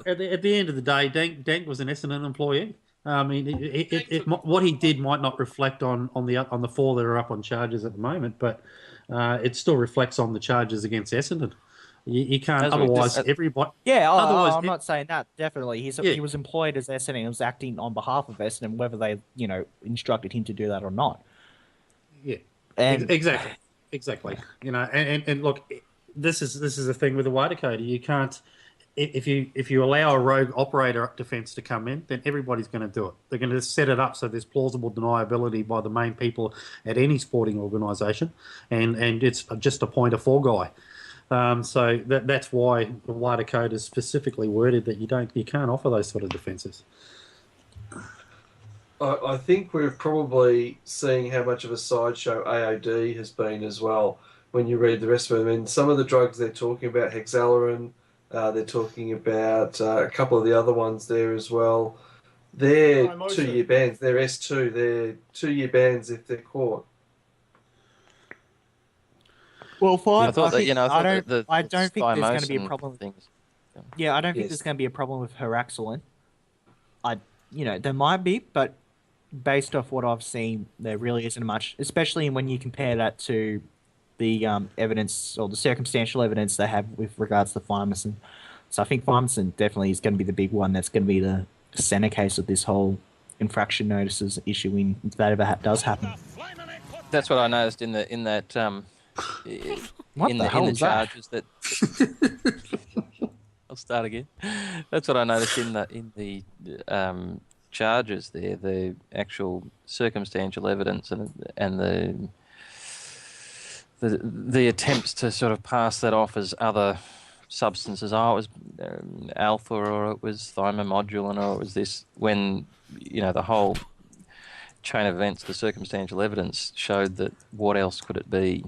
At the end of the day, Dank was an Essendon employee. I mean, what he did might not reflect on the four that are up on charges at the moment, but it still reflects on the charges against Essendon. You can't otherwise. Everybody. Yeah, otherwise, I'm not saying that. Definitely, he was employed as Essendon. He was acting on behalf of Essendon, whether they instructed him to do that or not. Yeah, and exactly. And look, this is the thing with the wider code. You can't. If you allow a rogue operator defence to come in, then everybody's going to do it. They're going to set it up so there's plausible deniability by the main people at any sporting organisation, and it's just a point of four guy. So that's why the wider code is specifically worded that you can't offer those sort of defences. I think we're probably seeing how much of a sideshow AOD has been as well when you read the rest of them. And some of the drugs they're talking about, hexalarin, they're talking about a couple of the other ones there as well. They're 2-year bans. They're S2. They're 2-year bans if they're caught. Well, fine. I thought that, I don't think there's going to be a Spimosin problem. things. Yeah, I don't think there's going to be a problem with Heraxalin. There might be, but based off what I've seen, there really isn't much, especially when you compare that to the evidence or the circumstantial evidence they have with regards to Firmason. So I think Firmason definitely is going to be the big one. That's going to be the center case of this whole infraction notices issuing if that ever does happen. That's what I noticed in that in the charges that. I'll start again. That's what I noticed in the charges there, the actual circumstantial evidence and the attempts to sort of pass that off as other substances. Oh, it was alpha, or it was thymomodulin, or it was this. When the whole chain of events, the circumstantial evidence showed that what else could it be?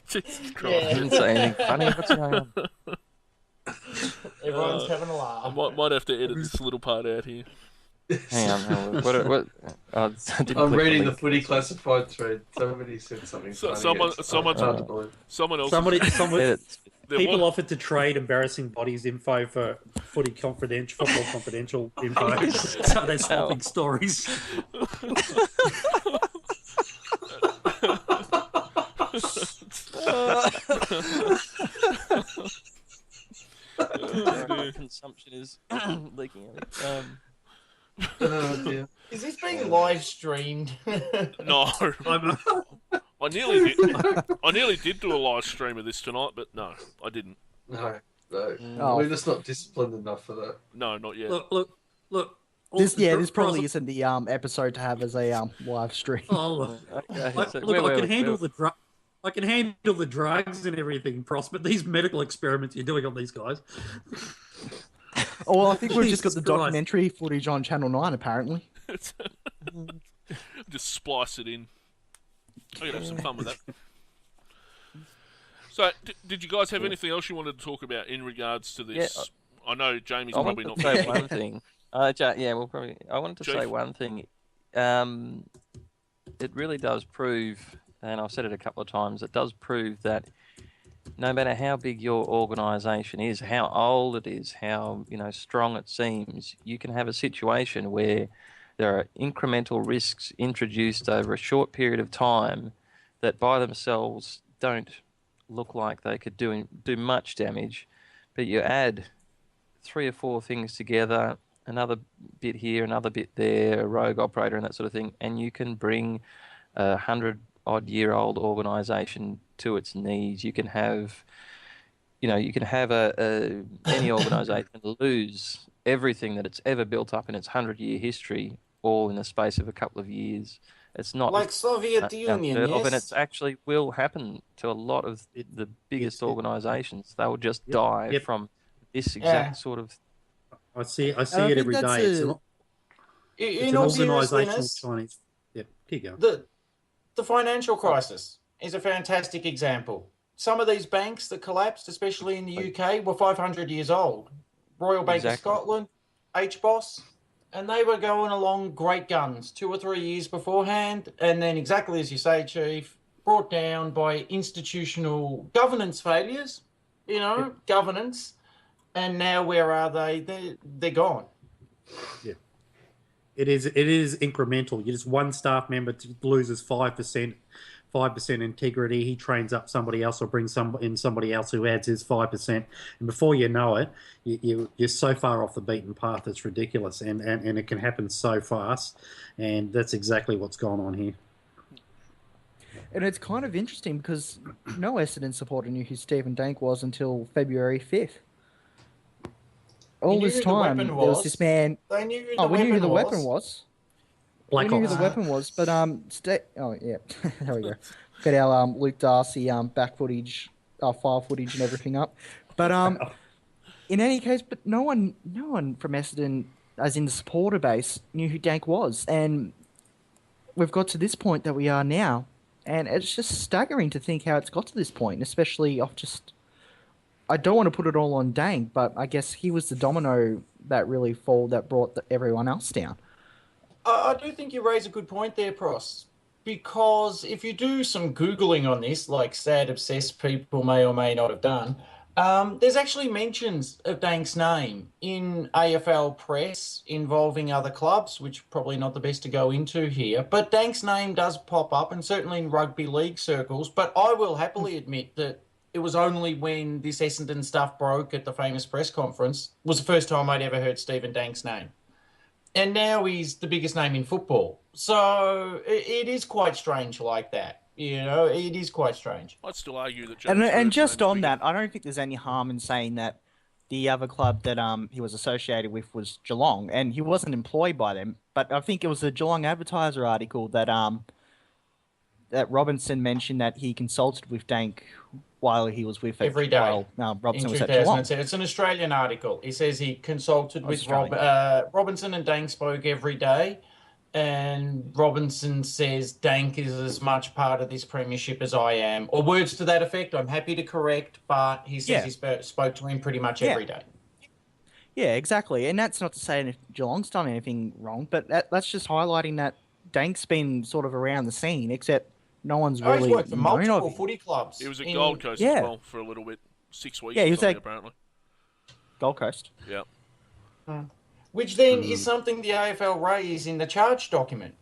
Jesus Christ. I didn't say anything funny. What's going on? Everyone's having a laugh. I might have to edit this little part out here. Hang on. What? I'm reading the footy classified thread. Somebody said something funny. Someone else. People offered to trade embarrassing bodies info for football confidential info. So they're swapping stories. Consumption is leaking out. Dear. Is this being live streamed? No. I nearly did do a live stream of this tonight, but no, I didn't. No. We're just not disciplined enough for that. No, not yet. Look. This probably isn't the episode to have as a live stream. Oh, I can handle the drugs and everything, Pross, but these medical experiments you're doing on these guys. Oh, well, I think we've just got the Jesus Christ. documentary footage on Channel 9, apparently. Just splice it in. I could have some fun with that. So, did you guys have anything else you wanted to talk about in regards to this? Yeah, I know Jamie's I probably wanted not. to say one thing. I wanted to say one thing. It really does prove, and I've said it a couple of times, it does prove that no matter how big your organisation is, how old it is, how strong it seems, you can have a situation where there are incremental risks introduced over a short period of time that by themselves don't look like they could do much damage, but you add 3 or 4 things together, another bit here, another bit there, a rogue operator and that sort of thing, and you can bring a 100-odd-year-old organisation to its knees. You can have, any organisation lose everything that it's ever built up in its 100-year history, all in the space of a couple of years. It's not like Soviet Union, unheard of, yes. and it's actually will happen to a lot of the biggest organisations. They will just die from this exact sort of. I see it I every think day. that's It's an In all organisational seriousness, Chinese. Yeah, keep going. the financial crisis is a fantastic example. Some of these banks that collapsed, especially in the UK, were 500 years old. Royal Bank of Scotland, HBOS, and they were going along great guns 2 or 3 years beforehand, and then exactly as you say, Chief, brought down by institutional governance failures, governance, and now where are they? They're gone. Yeah. It is incremental. You just one staff member loses 5% integrity. He trains up somebody else or brings somebody else who adds his 5%, and before you know it, you're so far off the beaten path. It's ridiculous, and it can happen so fast, and that's exactly what's gone on here. And it's kind of interesting because no Essendon supporter knew who Stephen Dank was until February 5th. All this time, there was this man. They knew who we knew who the weapon was. Black we knew Ops. who the weapon was, but oh yeah, there we go. Got our Luke Darcy back footage, file footage, and everything up. But in any case, but no one from Essendon, as in the supporter base, knew who Dank was, and we've got to this point that we are now, and it's just staggering to think how it's got to this point, especially off just. I don't want to put it all on Dank, but I guess he was the domino that really brought everyone else down. I do think you raise a good point there, Pross, because if you do some Googling on this, like sad, obsessed people may or may not have done, there's actually mentions of Dank's name in AFL press involving other clubs, which probably not the best to go into here, but Dank's name does pop up, and certainly in rugby league circles, but I will happily admit that it was only when this Essendon stuff broke at the famous press conference was the first time I'd ever heard Stephen Dank's name. And now he's the biggest name in football. So it is quite strange like that. It is quite strange. I'd still argue that. And just on that, I don't think there's any harm in saying that the other club that he was associated with was Geelong, and he wasn't employed by them. But I think it was a Geelong Advertiser article that that Robinson mentioned that he consulted with Dank while he was with every day. While Robinson in was at Geelong. It's an Australian article. He says he consulted with Robinson, and Dank spoke every day. And Robinson says Dank is as much part of this premiership as I am, or words to that effect. I'm happy to correct, but he says he spoke to him pretty much every day. Yeah, exactly. And that's not to say if Geelong's done anything wrong, but that's just highlighting that Dank's been sort of around the scene, except no one's really he's worked for multiple footy clubs. He was at Gold Coast as well for a little bit, 6 weeks. Yeah, he was at apparently. Gold Coast. Yeah. Which then is something the AFL raised in the charge document,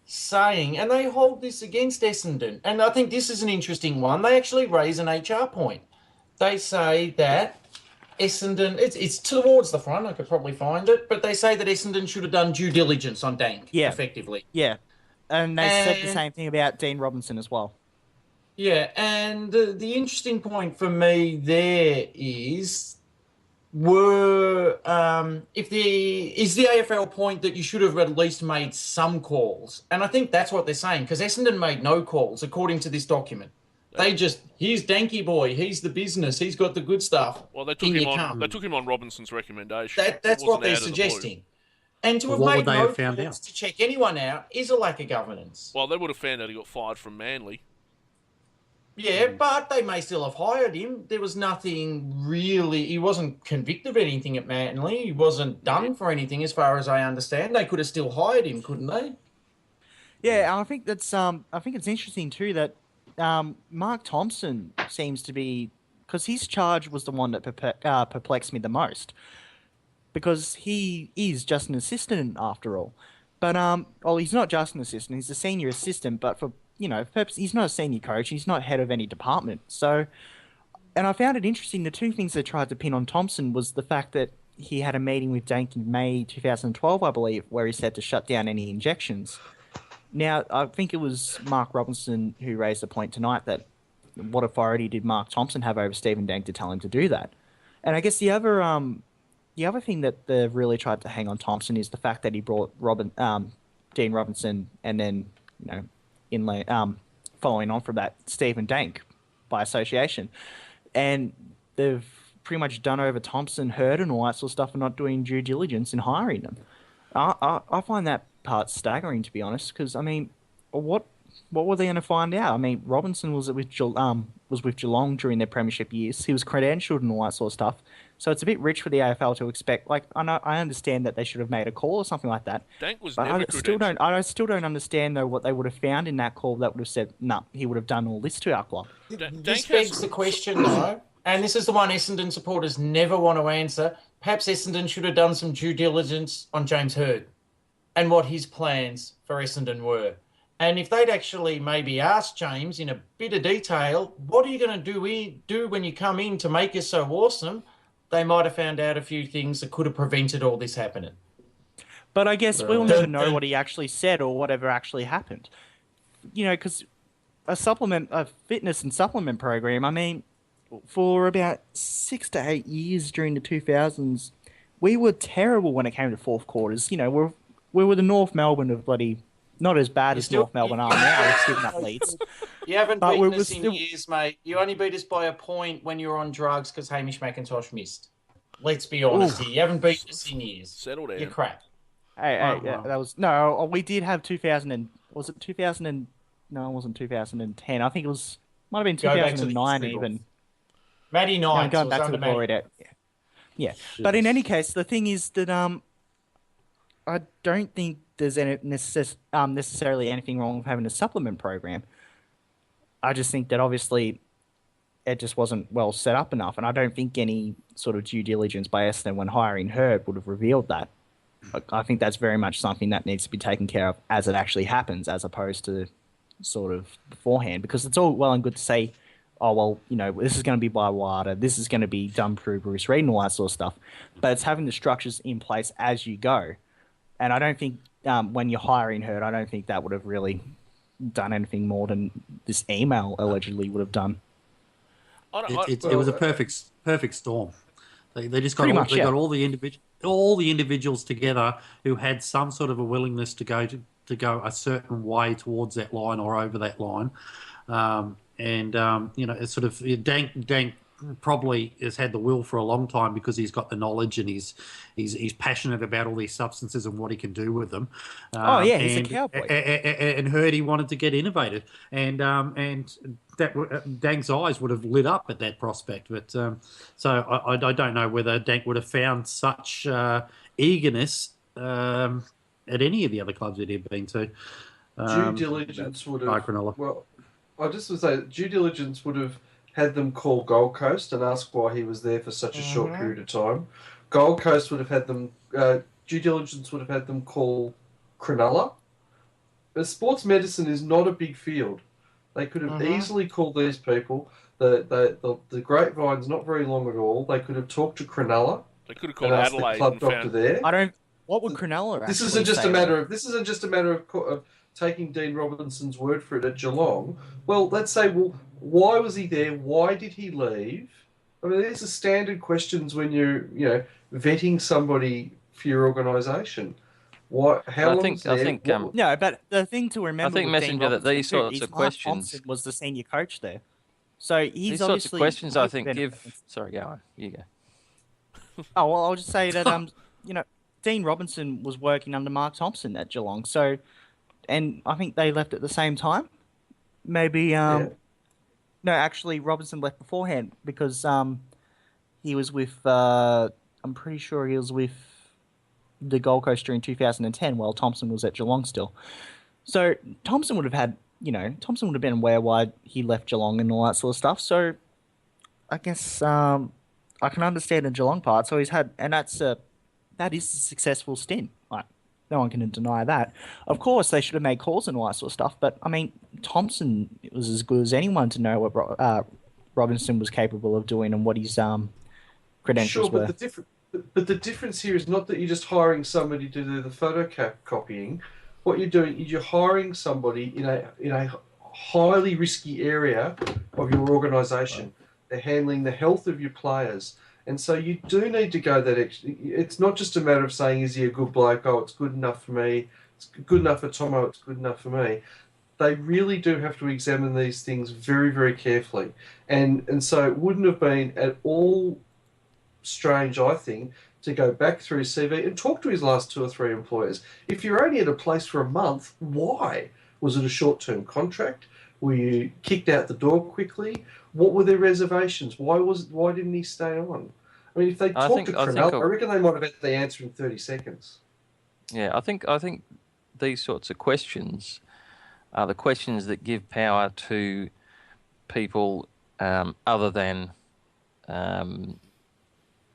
saying, and they hold this against Essendon, and I think this is an interesting one. They actually raise an HR point. They say that Essendon, it's towards the front, I could probably find it, but they say that Essendon should have done due diligence on Dank, effectively. Yeah. And they said the same thing about Dean Robinson as well. Yeah, and the interesting point for me there is, is the AFL point that you should have at least made some calls? And I think that's what they're saying, because Essendon made no calls, according to this document. They just, here's Danky boy, he's the business, he's got the good stuff. Well, they took him on Robinson's recommendation. That's what they're suggesting. And to Well, have what made would they no have found calls out? to check anyone out is a lack of governance. Well, they would have found out he got fired from Manly. Yeah, but they may still have hired him. There was nothing really. He wasn't convicted of anything at Manly. He wasn't done for anything, as far as I understand. They could have still hired him, couldn't they? Yeah, I think that's I think it's interesting too that Mark Thompson seems to be, because his charge was the one that perplexed me the most, because he is just an assistant after all. But well, he's not just an assistant; he's a senior assistant. But for purpose, he's not a senior coach. He's not head of any department. So, and I found it interesting. The two things they tried to pin on Thompson was the fact that he had a meeting with Dank in May 2012, I believe, where he said to shut down any injections. Now, I think it was Mark Robinson who raised the point tonight that what authority did Mark Thompson have over Stephen Dank to tell him to do that? And I guess the other thing that they've really tried to hang on Thompson is the fact that he brought Dean Robinson, and then following on from that, Stephen Dank by association, and they've pretty much done over Thompson, Hurd, and all that sort of stuff, and not doing due diligence in hiring them. I find that part staggering, to be honest, because I mean, what were they going to find out? I mean, Robinson was with Geelong during their premiership years. He was credentialed and all that sort of stuff. So it's a bit rich for the AFL to expect. Like, I understand that they should have made a call or something like that. Dank was but never credentialed. I still don't understand though what they would have found in that call that would have said, nah, he would have done all this to our club. This begs the question, though, and this is the one Essendon supporters never want to answer. Perhaps Essendon should have done some due diligence on James Hurd and what his plans for Essendon were. And if they'd actually maybe asked James in a bit of detail, what are you going to do when you come in to make us so awesome, they might have found out a few things that could have prevented all this happening. But I guess we'll never know what he actually said or whatever actually happened. Because a fitness and supplement program, I mean, for about 6 to 8 years during the 2000s, we were terrible when it came to fourth quarters. We were the North Melbourne of bloody... Not as bad as North Melbourne are now. We're sitting up leads. You haven't beaten us in years, mate. You only beat us by a point when you were on drugs because Hamish McIntosh missed. Let's be honest here. You haven't beaten us in years. Settle down. You're crap. Hey, that was... No, we did have 2000 and... Was it 2000 and... No, it wasn't 2010. I think it was... Might have been 2009 even. Matty Knight. Going back to the glory days. Yeah. But in any case, the thing is that I don't think there's necessarily anything wrong with having a supplement program. I just think that obviously it just wasn't well set up enough, and I don't think any sort of due diligence by Essendon when hiring Hurd would have revealed that. I think that's very much something that needs to be taken care of as it actually happens, as opposed to sort of beforehand, because it's all well and good to say, oh, well, this is going to be by WADA, this is going to be done through Bruce Reid and all that sort of stuff, but it's having the structures in place as you go. And I don't think when you're hiring Hurd, I don't think that would have really done anything more than this email allegedly would have done. It was a perfect storm. They just got all the individuals together who had some sort of a willingness to go a certain way towards that line or over that line, it's sort of Dank probably has had the will for a long time because he's got the knowledge and he's passionate about all these substances and what he can do with them. He's a cowboy. And Hurd, he wanted to get innovative, and that Dank's eyes would have lit up at that prospect. But so I don't know whether Dank would have found such eagerness at any of the other clubs that he'd been to. Due diligence would have. Well, I just would say due diligence would have had them call Gold Coast and ask why he was there for such a short period of time. Gold Coast would have had them, due diligence would have had them call Cronulla. But sports medicine is not a big field. They could have easily called these people. The Grapevine's not very long at all. They could have talked to Cronulla. They could have called Adelaide. The club doctor there. What would Cronulla? This isn't just a matter of taking Dean Robinson's word for it at Geelong. Well, let's say, why was he there? Why did he leave? I mean, these are standard questions when you're, vetting somebody for your organisation. How long was there? No, but the thing to remember, I think Messenger, that these sorts of questions was the senior coach there, so he's these obviously sorts of questions. I think give. Sorry, go on. You go. Oh well, I'll just say that Dean Robinson was working under Mark Thompson at Geelong. So, and I think they left at the same time. Maybe, no, actually Robinson left beforehand because he was with, I'm pretty sure he was with the Gold Coast during 2010 while Thompson was at Geelong still. So Thompson would have had, Thompson would have been aware why he left Geelong and all that sort of stuff. So I guess I can understand the Geelong part. So he's had, and that is a successful stint. Like, no one can deny that. Of course, they should have made calls and all that sort of stuff. But I mean, Thompson was as good as anyone to know what Robinson was capable of doing and what his credentials were. But the difference here is not that you're just hiring somebody to do the photocopying. What you're doing is you're hiring somebody in a highly risky area of your organisation. They're handling the health of your players. And so you do need to go that extra. It's not just a matter of saying, is he a good bloke? Oh, it's good enough for me. It's good enough for Tomo. It's good enough for me. They really do have to examine these things very, very carefully. And so it wouldn't have been at all strange, I think, to go back through his CV and talk to his last 2 or 3 employers. If you're only at a place for a month, why? Was it a short-term contract? Were you kicked out the door quickly? What were their reservations? Why didn't he stay on? I mean, if they talked to Cronell, I reckon they might have had the answer in 30 seconds. Yeah, I think these sorts of questions are the questions that give power to people other than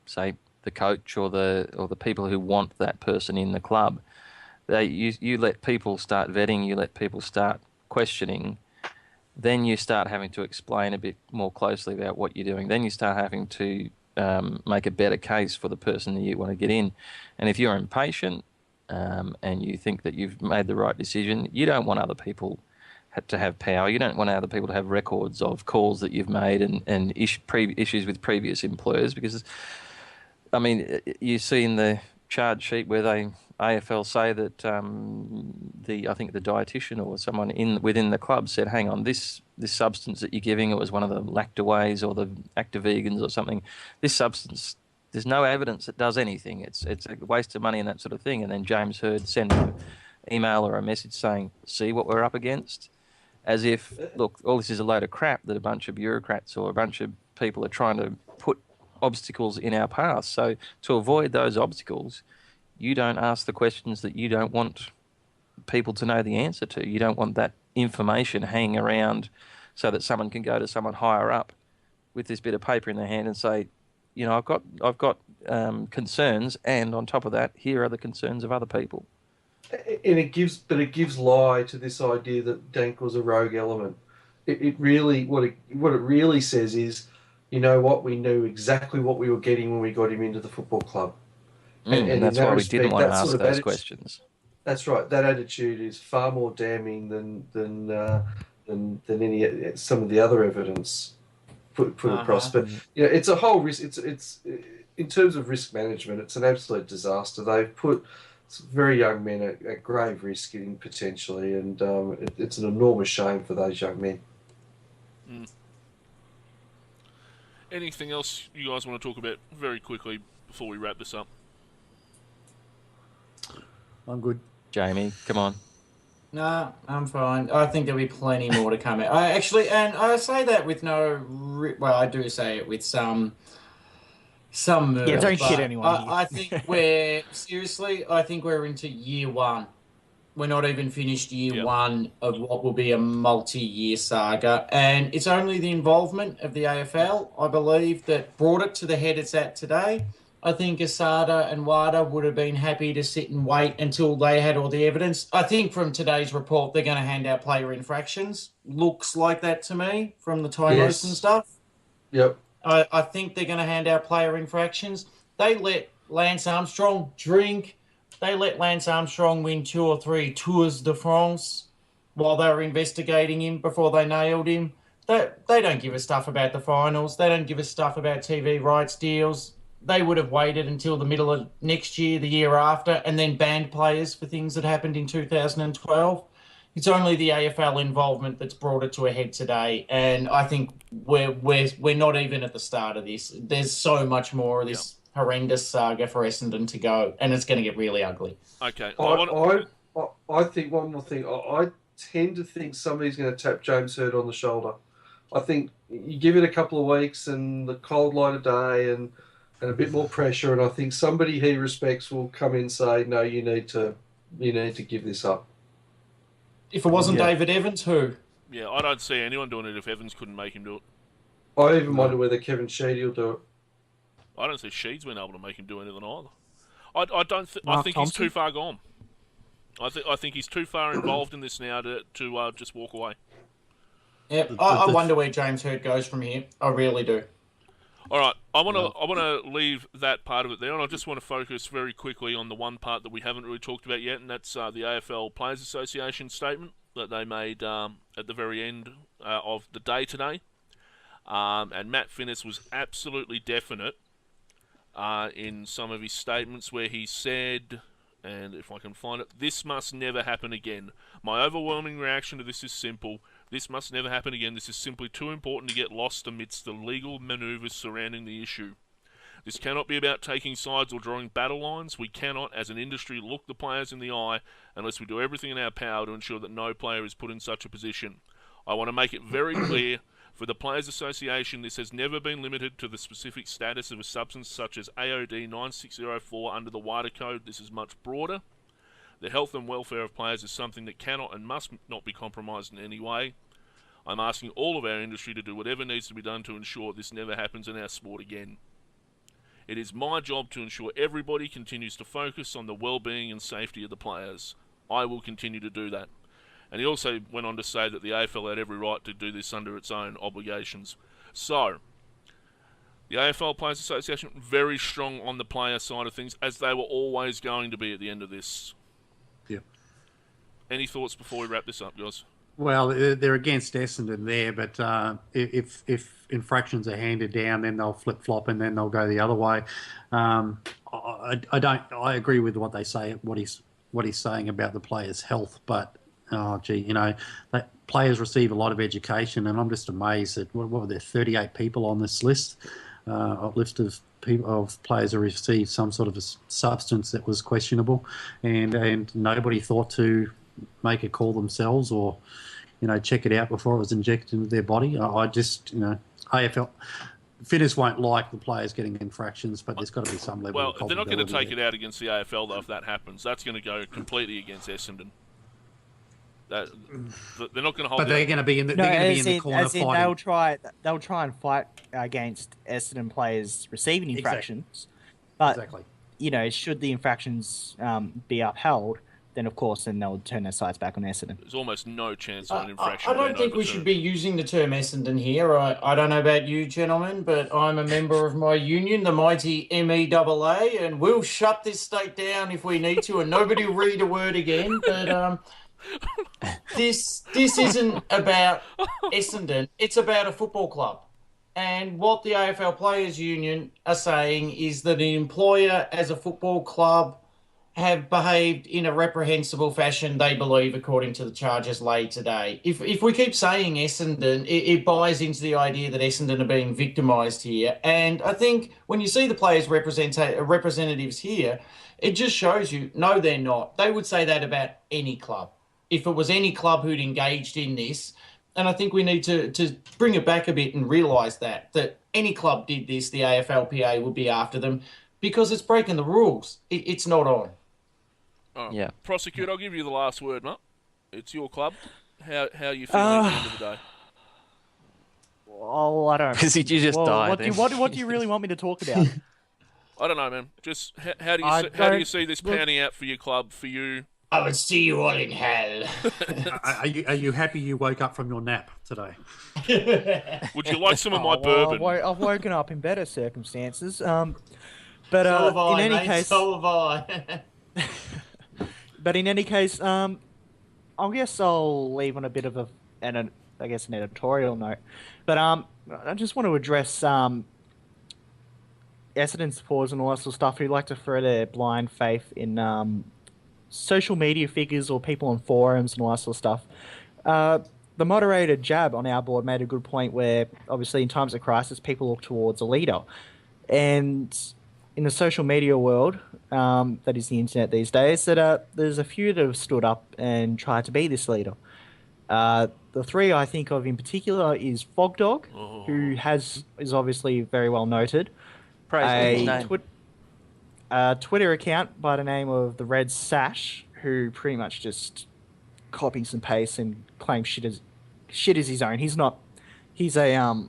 say the coach or the people who want that person in the club. You let people start vetting, you let people start questioning, then you start having to explain a bit more closely about what you're doing. Then you start having to make a better case for the person that you want to get in. And if you're impatient and you think that you've made the right decision, you don't want other people to have power. You don't want other people to have records of calls that you've made and issues with previous employers, because I mean, you see in the charge sheet where AFL say that I think the dietitian or someone within the club said, hang on, this substance that you're giving, it was one of the lactaways or the Activegans or something. This substance, there's no evidence it does anything. It's a waste of money and that sort of thing. And then James Hird sent an email or a message saying, see what we're up against? As if, look, all this is a load of crap that a bunch of bureaucrats or a bunch of people are trying to put obstacles in our path. So to avoid those obstacles, you don't ask the questions that you don't want people to know the answer to. You don't want that information hanging around so that someone can go to someone higher up with this bit of paper in their hand and say, I've got concerns, and on top of that, here are the concerns of other people. And it gives lie to this idea that Dank was a rogue element. It really, what it really says is, you know what, we knew exactly what we were getting when we got him into the football club. And that's why we didn't want to ask those questions. That's right. That attitude is far more damning than any some of the other evidence put across. But it's a whole risk. It's in terms of risk management, it's an absolute disaster. They've put very young men at grave risk potentially, and it's an enormous shame for those young men. Mm. Anything else you guys want to talk about very quickly before we wrap this up? I'm good. Jamie, come on. No, I'm fine. I think there'll be plenty more to come out. I say that with I do say it with some mirth. Yeah, don't shit anyone. I think we're into year one. We're not even finished year one of what will be a multi-year saga. And it's only the involvement of the AFL, I believe, that brought it to the head it's at today. I think Asada and WADA would have been happy to sit and wait until they had all the evidence. I think from today's report, they're going to hand out player infractions. Looks like that to me from the timers and stuff. Yep. I think they're going to hand out player infractions. They let Lance Armstrong drink. They let Lance Armstrong win 2 or 3 Tours de France while they were investigating him before they nailed him. They don't give a stuff about the finals. They don't give a stuff about TV rights deals. They would have waited until the middle of next year, the year after, and then banned players for things that happened in 2012. It's only the AFL involvement that's brought it to a head today, and I think we're not even at the start of this. There's so much more of this horrendous saga for Essendon to go, and it's going to get really ugly. Okay. I think one more thing. I tend to think somebody's going to tap James Hird on the shoulder. I think you give it a couple of weeks and the cold light of day and a bit more pressure, and I think somebody he respects will come in and say, no, you need to give this up. If it wasn't David Evans, who? Yeah, I don't see anyone doing it if Evans couldn't make him do it. I even wonder whether Kevin Sheedy will do it. I don't see Sheed's been able to make him do anything either. I think Thompson? he's too far gone. I think he's too far involved in this now to just walk away. Yeah, I wonder where James Hird goes from here. I really do. All right, I want to leave that part of it there, and I just want to focus very quickly on the one part that we haven't really talked about yet, and that's the AFL Players Association statement that they made at the very end of the day today. And Matt Finnis was absolutely definite in some of his statements where he said, and if I can find it, this must never happen again. My overwhelming reaction to this is simple. This must never happen again. This is simply too important to get lost amidst the legal manoeuvres surrounding the issue. This cannot be about taking sides or drawing battle lines. We cannot, as an industry, look the players in the eye unless we do everything in our power to ensure that no player is put in such a position. I want to make it very clear, for the Players Association, this has never been limited to the specific status of a substance such as AOD 9604 under the wider code. This is much broader. The health and welfare of players is something that cannot and must not be compromised in any way. I'm asking all of our industry to do whatever needs to be done to ensure this never happens in our sport again. It is my job to ensure everybody continues to focus on the well-being and safety of the players. I will continue to do that. And he also went on to say that the AFL had every right to do this under its own obligations. So, the AFL Players Association, very strong on the player side of things, as they were always going to be at the end of this. Yeah. Any thoughts before we wrap this up, guys? Well, they're against Essendon there, but if infractions are handed down, then they'll flip flop and then they'll go the other way. I agree with what they say, what he's saying about the players' health, but players receive a lot of education, and I'm just amazed that what were there 38 people on this list, a list of players who received some sort of a substance that was questionable, and nobody thought to make a call themselves or check it out before it was injected into their body. I just AFL Fitters won't like the players getting infractions, but there's got to be some level of they're not going to take there. it out against the AFL though if that happens. That's going to go completely against Essendon. They're not going to hold. But they're going to be in the corner fighting. They'll try and fight against Essendon players receiving infractions. But should the infractions be upheld, then of course they'll turn their sights back on Essendon. There's almost no chance of an infraction. I don't think we should be using the term Essendon here. I don't know about you, gentlemen, but I'm a member of my union, the mighty MEAA, and we'll shut this state down if we need to, and nobody will read a word again. But this isn't about Essendon. It's about a football club. And what the AFL Players Union are saying is that an employer as a football club have behaved in a reprehensible fashion, they believe, according to the charges laid today. If we keep saying Essendon, it buys into the idea that Essendon are being victimised here. And I think when you see the players' representatives here, it just shows you, no, they're not. They would say that about any club. If it was any club who'd engaged in this, and I think we need to bring it back a bit and realise that any club did this, the AFLPA would be after them because it's breaking the rules. It's not on. Yeah. Prosecutor, I'll give you the last word, mate. It's your club. How are you feeling at the end of the day? Well, I don't. Because you just died. What do you really want me to talk about? I don't know, man. Just how do you see this panning out for your club, for you? I would see you all in hell. Are you happy you woke up from your nap today? Would you like some of my bourbon? I've woken up in better circumstances. But So have I, in any mate, case, so have I. But in any case, I guess I'll leave on a bit of an editorial note. But I just want to address Essendon supporters and all that sort of stuff who like to throw their blind faith in social media figures or people on forums and all that sort of stuff. The moderator Jab on our board made a good point where obviously in times of crisis people look towards a leader. And in the social media world, that is the internet these days, that there's a few that have stood up and tried to be this leader. The three I think of in particular is Fog Dog, who is obviously very well noted. Praise his name. A Twitter account by the name of the Red Sash, who pretty much just copies and pastes and claims shit is his own. He's not. He's a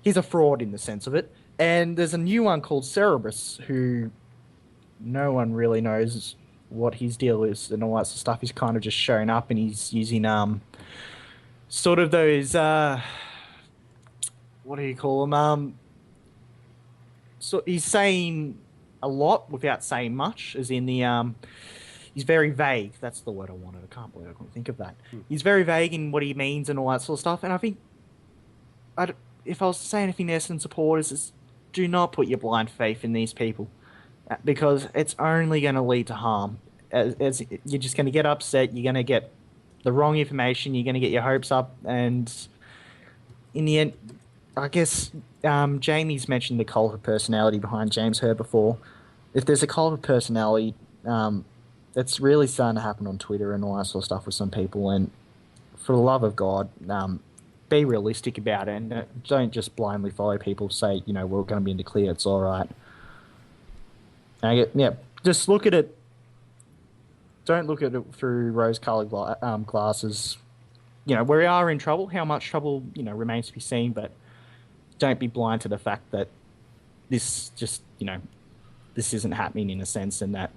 he's a fraud in the sense of it. And there's a new one called Cerebrus, who no one really knows what his deal is and all that sort of stuff. He's kind of just showing up and he's using sort of those what do you call them? So he's saying a lot without saying much, as in the he's very vague. That's the word I wanted. I can't believe I couldn't think of that. He's very vague in what he means and all that sort of stuff. And I think if I was to say anything to Essendon supporters, is do not put your blind faith in these people, because it's only going to lead to harm. As you're just going to get upset, you're going to get the wrong information, you're going to get your hopes up, and in the end, I guess Jamie's mentioned the cult of personality behind James Hird before. If there's a cult of personality, that's really starting to happen on Twitter and all that sort of stuff with some people, and for the love of God, be realistic about it, and don't just blindly follow people. Say, we're going to be in the clear. It's all right. Just look at it. Don't look at it through rose-colored glasses. We are in trouble. How much trouble, remains to be seen. But don't be blind to the fact that this just, this isn't happening in a sense, and that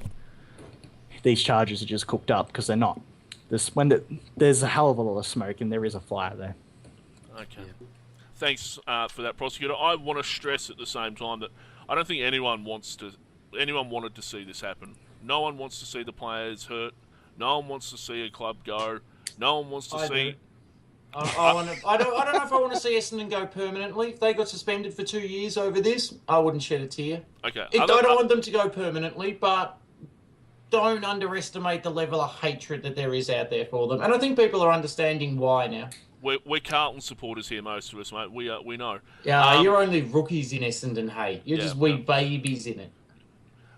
these charges are just cooked up, because they're not. There's a hell of a lot of smoke, and there is a fire there. Okay. Thanks for that, prosecutor. I want to stress at the same time that I don't think anyone wanted to see this happen. No one wants to see the players hurt. No one wants to see a club go. No one wants to see. I don't know if I want to see Essendon go permanently. If they got suspended for 2 years over this, I wouldn't shed a tear. Okay. I don't want them to go permanently, but don't underestimate the level of hatred that there is out there for them. And I think people are understanding why now. We're Carlton supporters here, most of us, mate. We know. Yeah, you're only rookies in Essendon hate. You're just wee babies in it.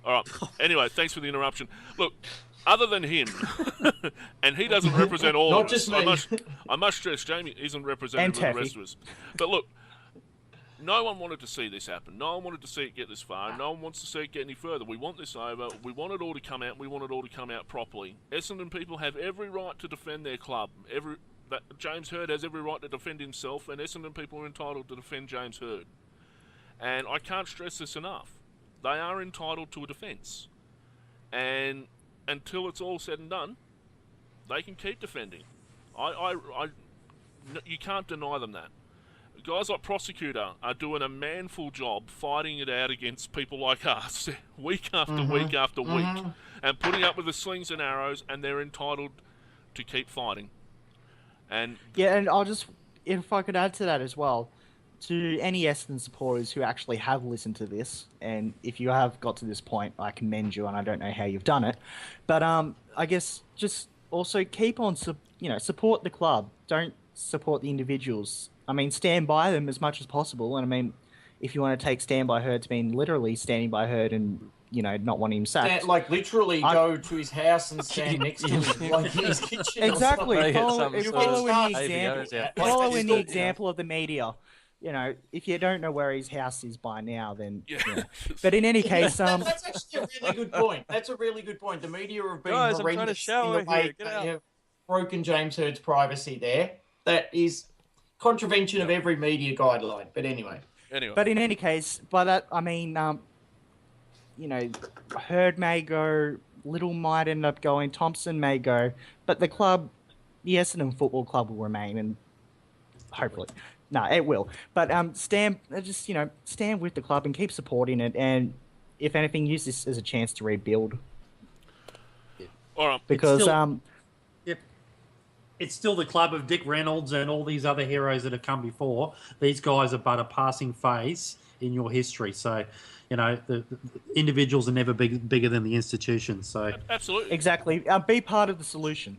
All right. Anyway, thanks for the interruption. Look, other than him, and he doesn't represent all Not of just us. me. I must stress, Jamie isn't represented with the rest of us. But look, no one wanted to see this happen. No one wanted to see it get this far. No one wants to see it get any further. We want this over. We want it all to come out. We want it all to come out properly. Essendon people have every right to defend their club. James Hird has every right to defend himself, and Essendon people are entitled to defend James Hird. And I can't stress this enough. They are entitled to a defence. And until it's all said and done, they can keep defending. You can't deny them that. Guys like Prosecutor are doing a manful job fighting it out against people like us week after week after week, and putting up with the slings and arrows, and they're entitled to keep fighting. And I'll just, if I could add to that as well, to any Essendon supporters who actually have listened to this, and if you have got to this point, I commend you, and I don't know how you've done it, but I guess just also keep on, support the club. Don't support the individuals. I mean, stand by them as much as possible, and I mean, if you want to take stand by Hird to mean literally standing by Hird and not wanting him sacked. Like literally go to his house and stand next to him, like in his kitchen. Exactly. Follow in the example of the media. If you don't know where his house is by now, then. But in any case, that's actually a really good point. That's a really good point. The media have been Guys, I'm trying to horrendous shower in the way here. Get they out. have broken James Hird's privacy there. That is contravention of every media guideline. But anyway. But in any case, by that I mean, Hird may go, Little might end up going, Thompson may go, but the club, the Essendon Football Club, will remain, and hopefully, no, it will. But stand with the club and keep supporting it, and if anything, use this as a chance to rebuild. all right. Because it's still the club of Dick Reynolds and all these other heroes that have come before. These guys are but a passing phase in your history. So, the individuals are never bigger than the institutions. So Absolutely. Exactly. Be part of the solution.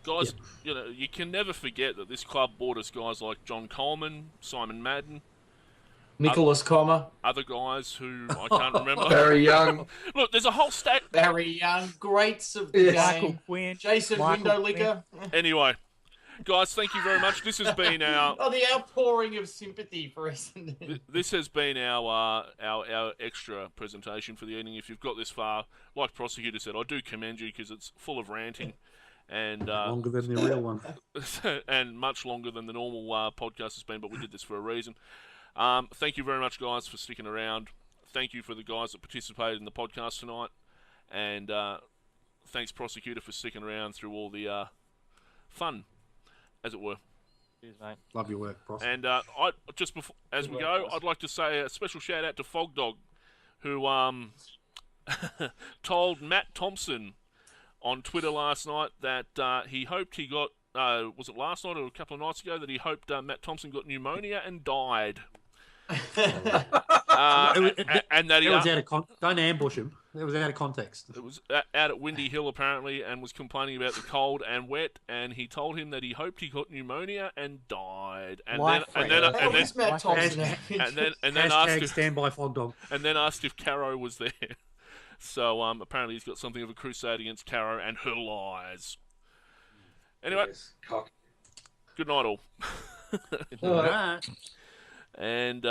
Guys, you can never forget that this club bought us guys like John Coleman, Simon Madden, Nicholas Comma. Other guys who I can't remember. Very young. Look, there's a whole stack. Very young. Greats of the Michael game. Quinn. Jason Michael Windowlicker. Anyway, guys, thank you very much. This has been our. Oh, the outpouring of sympathy for Essendon. This has been our extra presentation for the evening. If you've got this far, like Prosecutor said, I do commend you because it's full of ranting and Longer than the real one. and much longer than the normal podcast has been. But we did this for a reason. Thank you very much, guys, for sticking around. Thank you for the guys that participated in the podcast tonight, and thanks, Prosecutor, for sticking around through all the fun, as it were. Cheers, mate. Love your work, Pross. And I just before as we go, I'd like to say a special shout out to Fog Dog, who told Matt Thompson on Twitter last night that he hoped he got was it last night or a couple of nights ago that he hoped Matt Thompson got pneumonia and died. And that he It was out of don't ambush him. It was out of context. it was out at Windy Hill apparently, and was complaining about the cold and wet, and he told him that he hoped he got pneumonia and died. And then Matt Thompson. and then asked Hashtag if, stand by Fog Dog. and then asked if Caro was there. So apparently he's got something of a crusade against Caro and her lies. Anyway, Yes, cock. good night all. All right. And